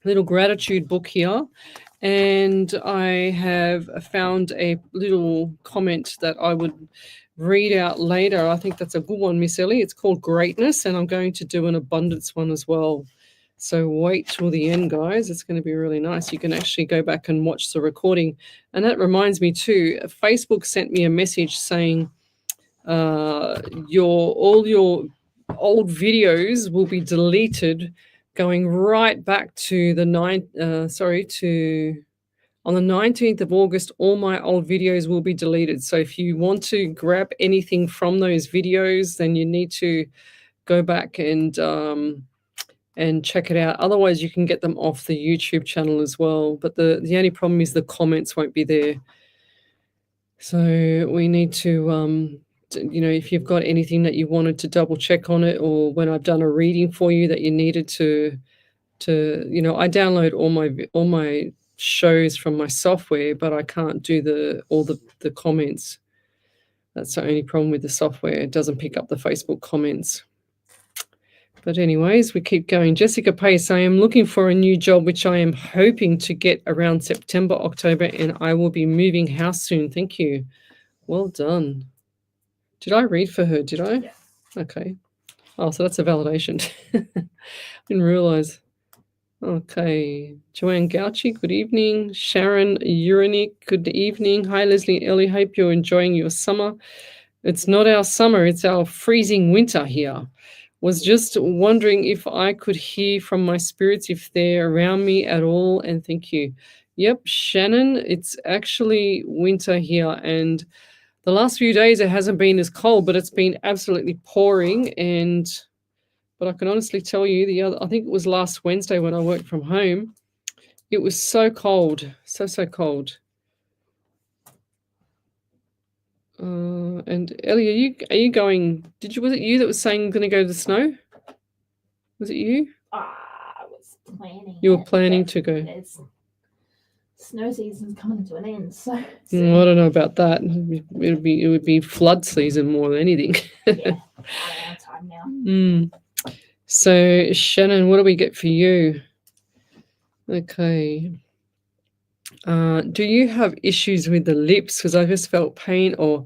little gratitude book here, and I have found a little comment that I would read out later. I think that's a good one, Miss Ellie. It's called Greatness, and I'm going to do an abundance one as well. So wait till the end, guys. It's going to be really nice. You can actually go back and watch the recording. And that reminds me too, Facebook sent me a message saying all your old videos will be deleted, going right back to the on the 19th of August. All my old videos will be deleted. So if you want to grab anything from those videos, then you need to go back and check it out. Otherwise, you can get them off the YouTube channel as well. But the only problem is the comments won't be there. So we need to if you've got anything that you wanted to double check on it, or when I've done a reading for you that you needed to I download all my shows from my software, but I can't do all the comments. That's the only problem with the software. It doesn't pick up the Facebook comments. But anyways, we keep going. Jessica Pace, I am looking for a new job, which I am hoping to get around September, October, and I will be moving house soon. Thank you. Well done. Did I read for her? Did I? Yeah. Okay. Oh, so that's a validation. Didn't realize. Okay. Joanne Gauchi, good evening. Sharon Uranic, good evening. Hi, Leslie Ellie. Hope you're enjoying your summer. It's not our summer, it's our freezing winter here. Was just wondering if I could hear from my spirits if they're around me at all, and thank you. Yep, Shannon, it's actually winter here, and the last few days it hasn't been as cold, but it's been absolutely pouring. But I can honestly tell you, I think it was last Wednesday when I worked from home, it was so cold, so cold. And Ellie, are you going? Was it you that was saying going to go to the snow? Was it you? I was planning. You were planning to go. Snow season's coming to an end, so. I don't know about that. It would be flood season more than anything. Yeah, our time now. So Shannon, what do we get for you? Okay. Do you have issues with the lips? Because I just felt pain or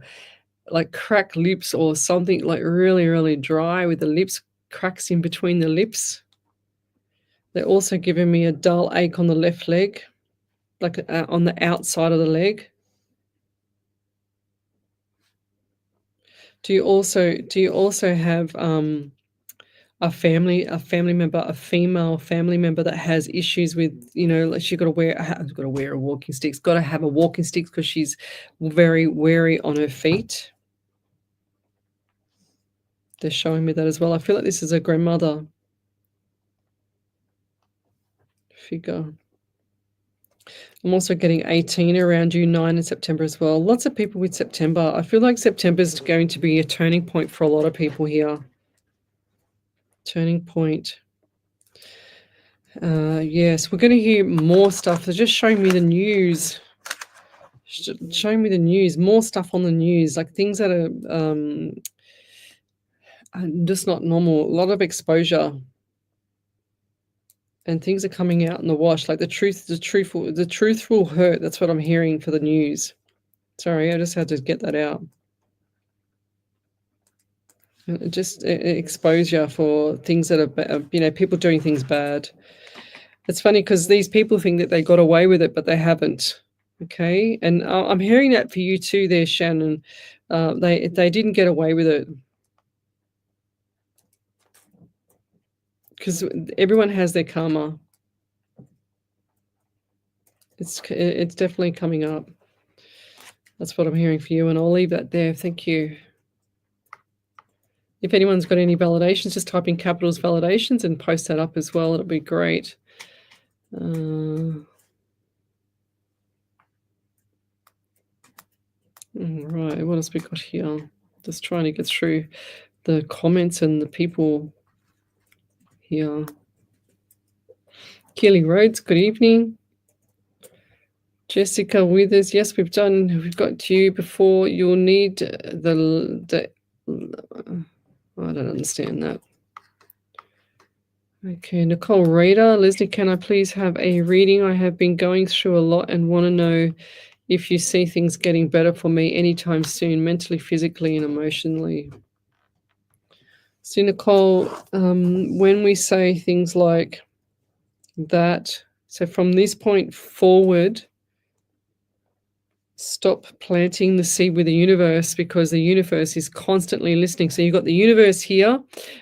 like cracked lips or something like really, really dry with the lips, cracks in between the lips. They're also giving me a dull ache on the left leg, like on the outside of the leg. Do you also have a family member, a female family member that has issues with, like she's got to wear a walking stick. Got to have a walking stick because she's very wary on her feet. They're showing me that as well. I feel like this is a grandmother figure. I'm also getting 18 around you, 9 in September as well. Lots of people with September. I feel like September is going to be a turning point for a lot of people here. Turning point. Yes, we're going to hear more stuff. They're just showing me the news. Showing me the news. More stuff on the news, like things that are just not normal. A lot of exposure. And things are coming out in the wash. Like the truth will hurt. That's what I'm hearing for the news. Sorry, I just had to get that out. Just exposure for things that are, people doing things bad. It's funny because these people think that they got away with it, but they haven't. Okay, and I'm hearing that for you too, there, Shannon. They didn't get away with it because everyone has their karma. It's definitely coming up. That's what I'm hearing for you, and I'll leave that there. Thank you. If anyone's got any validations, just type in capitals validations and post that up as well. It'll be great. All right, what else we got here? Just trying to get through the comments and the people here. Keely Rhodes, good evening. Jessica Withers, yes, we've got to you before. You'll need the I don't understand that. Okay, Nicole Rader, Leslie, can I please have a reading? I have been going through a lot and want to know if you see things getting better for me anytime soon, mentally, physically, and emotionally. So, Nicole, when we say things like that, so from this point forward, stop planting the seed with the universe, because the universe is constantly listening. So you've got the universe here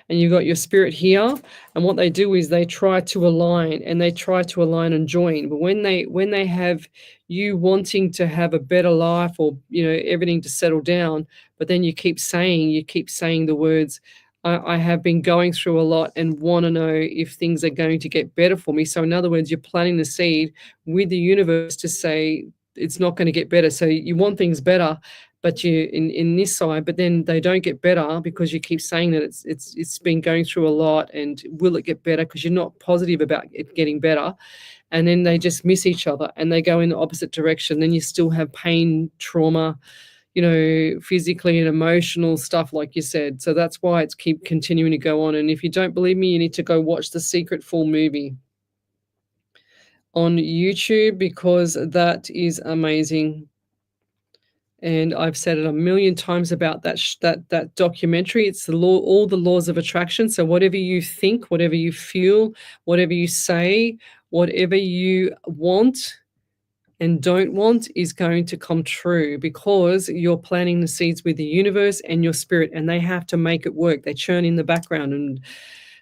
and you've got your spirit here. And what they do is they try to align and join. But when they have you wanting to have a better life, or, everything to settle down, but then you keep saying the words, I have been going through a lot and want to know if things are going to get better for me. So in other words, you're planting the seed with the universe to say, it's not going to get better. So you want things better, but you in this side, but then they don't get better because you keep saying that it's been going through a lot, and will it get better, because you're not positive about it getting better. And then they just miss each other and they go in the opposite direction. Then you still have pain, trauma, physically and emotional stuff, like you said. So that's why it's keep continuing to go on. And if you don't believe me, you need to go watch the Secret full movie on YouTube, because that is amazing. And I've said it a million times about that documentary. It's all the laws of attraction. So whatever you think, whatever you feel, whatever you say, whatever you want and don't want is going to come true, because you're planting the seeds with the universe and your spirit, and they have to make it work. They churn in the background, and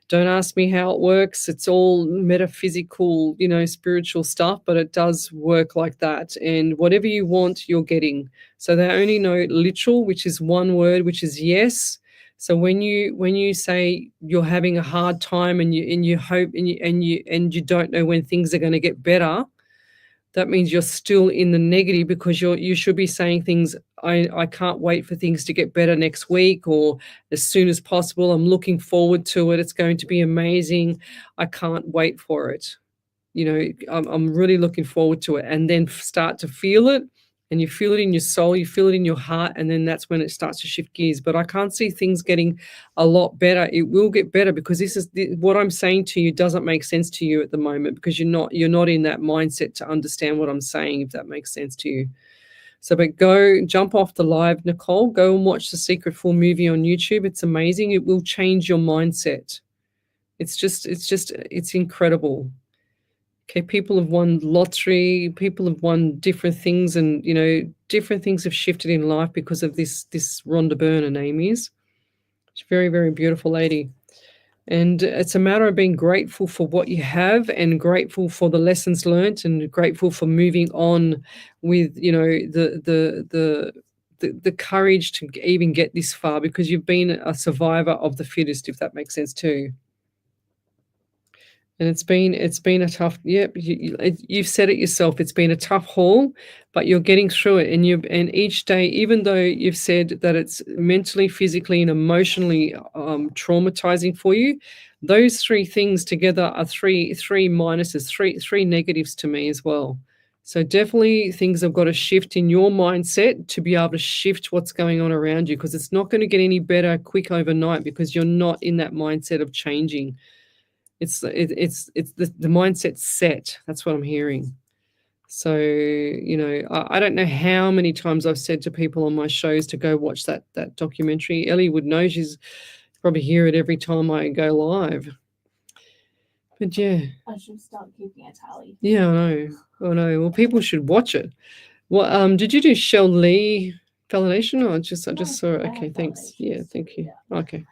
don't ask me how it works. It's all metaphysical, spiritual stuff, but it does work like that. And whatever you want, you're getting. So they only know literal, which is one word, which is yes. So when you say you're having a hard time and you hope and you don't know when things are going to get better, that means you're still in the negative, because you should be saying things, I can't wait for things to get better next week, or as soon as possible. I'm looking forward to it. It's going to be amazing. I can't wait for it. I'm really looking forward to it. And then start to feel it, and you feel it in your soul, you feel it in your heart, and then that's when it starts to shift gears. But I can't see things getting a lot better. It will get better, because what I'm saying to you doesn't make sense to you at the moment, because you're not in that mindset to understand what I'm saying, if that makes sense to you. So, but go jump off the live, Nicole. Go and watch the Secret full movie on YouTube. It's amazing. It will change your mindset. It's incredible. Okay, people have won lottery, people have won different things, and different things have shifted in life because of this Rhonda Byrne, her name is. She's a very, very beautiful lady. And it's a matter of being grateful for what you have, and grateful for the lessons learned, and grateful for moving on with, the courage to even get this far, because you've been a survivor of the fittest, if that makes sense too. And it's been a tough, you've said it yourself, it's been a tough haul, but you're getting through it. And each day, even though you've said that it's mentally, physically, and emotionally traumatizing for you, those three things together are three minuses, three negatives to me as well. So definitely things have got to shift in your mindset to be able to shift what's going on around you, because it's not going to get any better quick overnight, because you're not in that mindset of changing. It's the mindset set. That's what I'm hearing. So, I don't know how many times I've said to people on my shows to go watch that documentary. Ellie would know. She's probably hear it every time I go live. But yeah. I should start keeping a tally. Yeah, I know. Well, people should watch it. Well, did you do Shell Lee validation, or I just saw it? Okay, thanks. Yeah, thank you. Yeah. Okay.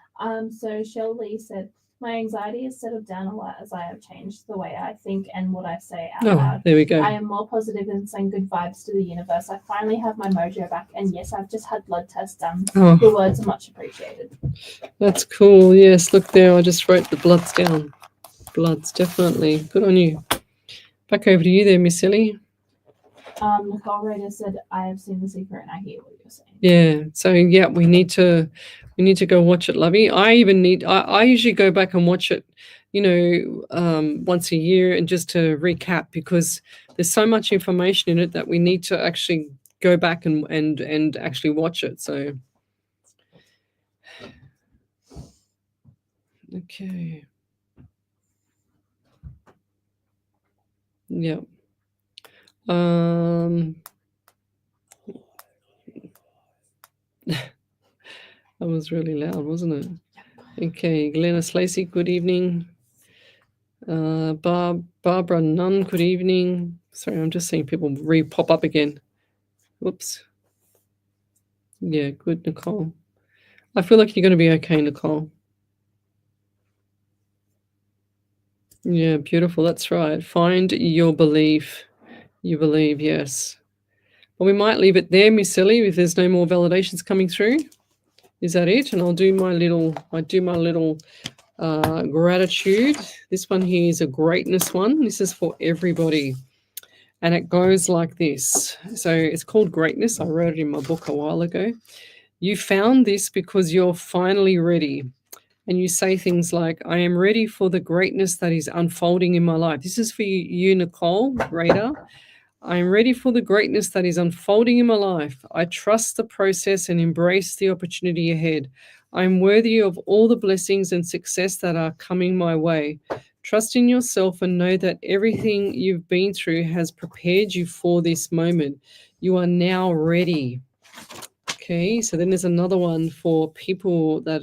So Shell Lee said, My anxiety has settled down a lot as I have changed the way I think and what I say out Oh, loud. there we go. I am more positive and send good vibes to the universe. I finally have my mojo back, and yes, I've just had blood tests done. Oh. Your words are much appreciated. That's cool. Yes, look there. I just wrote the bloods down. Bloods, definitely. Good on you. Back over to you there, Miss Ellie. Nicole Rader said, I have seen The Secret and I hear what you're saying. Yeah. So yeah, we need to go watch it, Lovey. I usually go back and watch it, once a year and just to recap, because there's so much information in it that we need to actually go back and actually watch it. So okay. Yeah. That was really loud, wasn't it? Okay, Glennis Lacey, good evening. Barbara Nunn, good evening. Sorry, I'm just seeing people pop up again. Whoops. Yeah, good, Nicole. I feel like you're going to be okay, Nicole. Yeah, beautiful. That's right. Find your belief. You believe, yes. Well, we might leave it there, Miss Ellie, if there's no more validations coming through. Is that it? And I'll do my little gratitude. This one here is a greatness one. This is for everybody. And it goes like this. So it's called Greatness. I wrote it in my book a while ago. You found this because you're finally ready. And you say things like, I am ready for the greatness that is unfolding in my life. This is for you, Nicole Rader. I am ready for the greatness that is unfolding in my life. I trust the process and embrace the opportunity ahead. I am worthy of all the blessings and success that are coming my way. Trust in yourself and know that everything you've been through has prepared you for this moment. You are now ready. Okay, so then there's another one for people that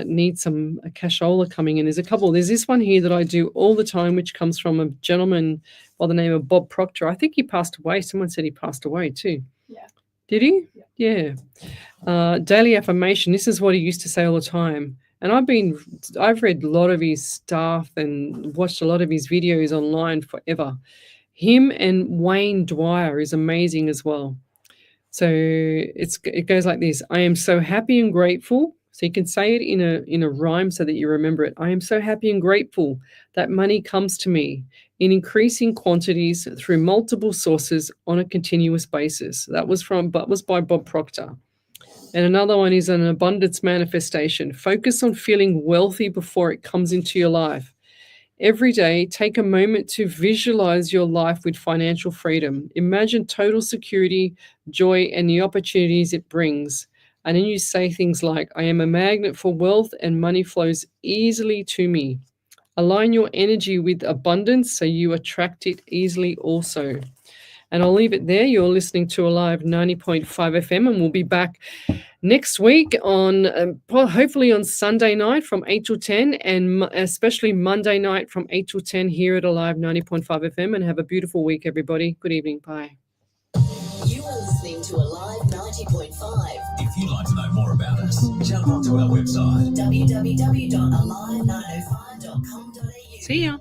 need some cashola coming in. There's a couple. There's this one here that I do all the time, which comes from a gentleman by the name of Bob Proctor. I think he passed away. Someone said he passed away too. Yeah. Did he? Yeah. Daily affirmation. This is what he used to say all the time. And I've read a lot of his stuff and watched a lot of his videos online forever. Him and Wayne Dwyer is amazing as well. So it goes like this. I am so happy and grateful. So you can say it in a rhyme so that you remember it. I am so happy and grateful that money comes to me in increasing quantities through multiple sources on a continuous basis. That was by Bob Proctor. And another one is an abundance manifestation. Focus on feeling wealthy before it comes into your life. Every day, take a moment to visualize your life with financial freedom. Imagine total security, joy, and the opportunities it brings. And then you say things like, I am a magnet for wealth and money flows easily to me. Align your energy with abundance so you attract it easily also. And I'll leave it there. You're listening to Alive 90.5 FM, and we'll be back next week on hopefully on Sunday night from 8 till 10, and especially Monday night from 8 till 10 here at Alive 90.5 FM. And have a beautiful week, everybody. Good evening. Bye. You are listening to Alive 90.5. If you'd like to know more about us, jump onto our website www.alive905.com.au. See ya.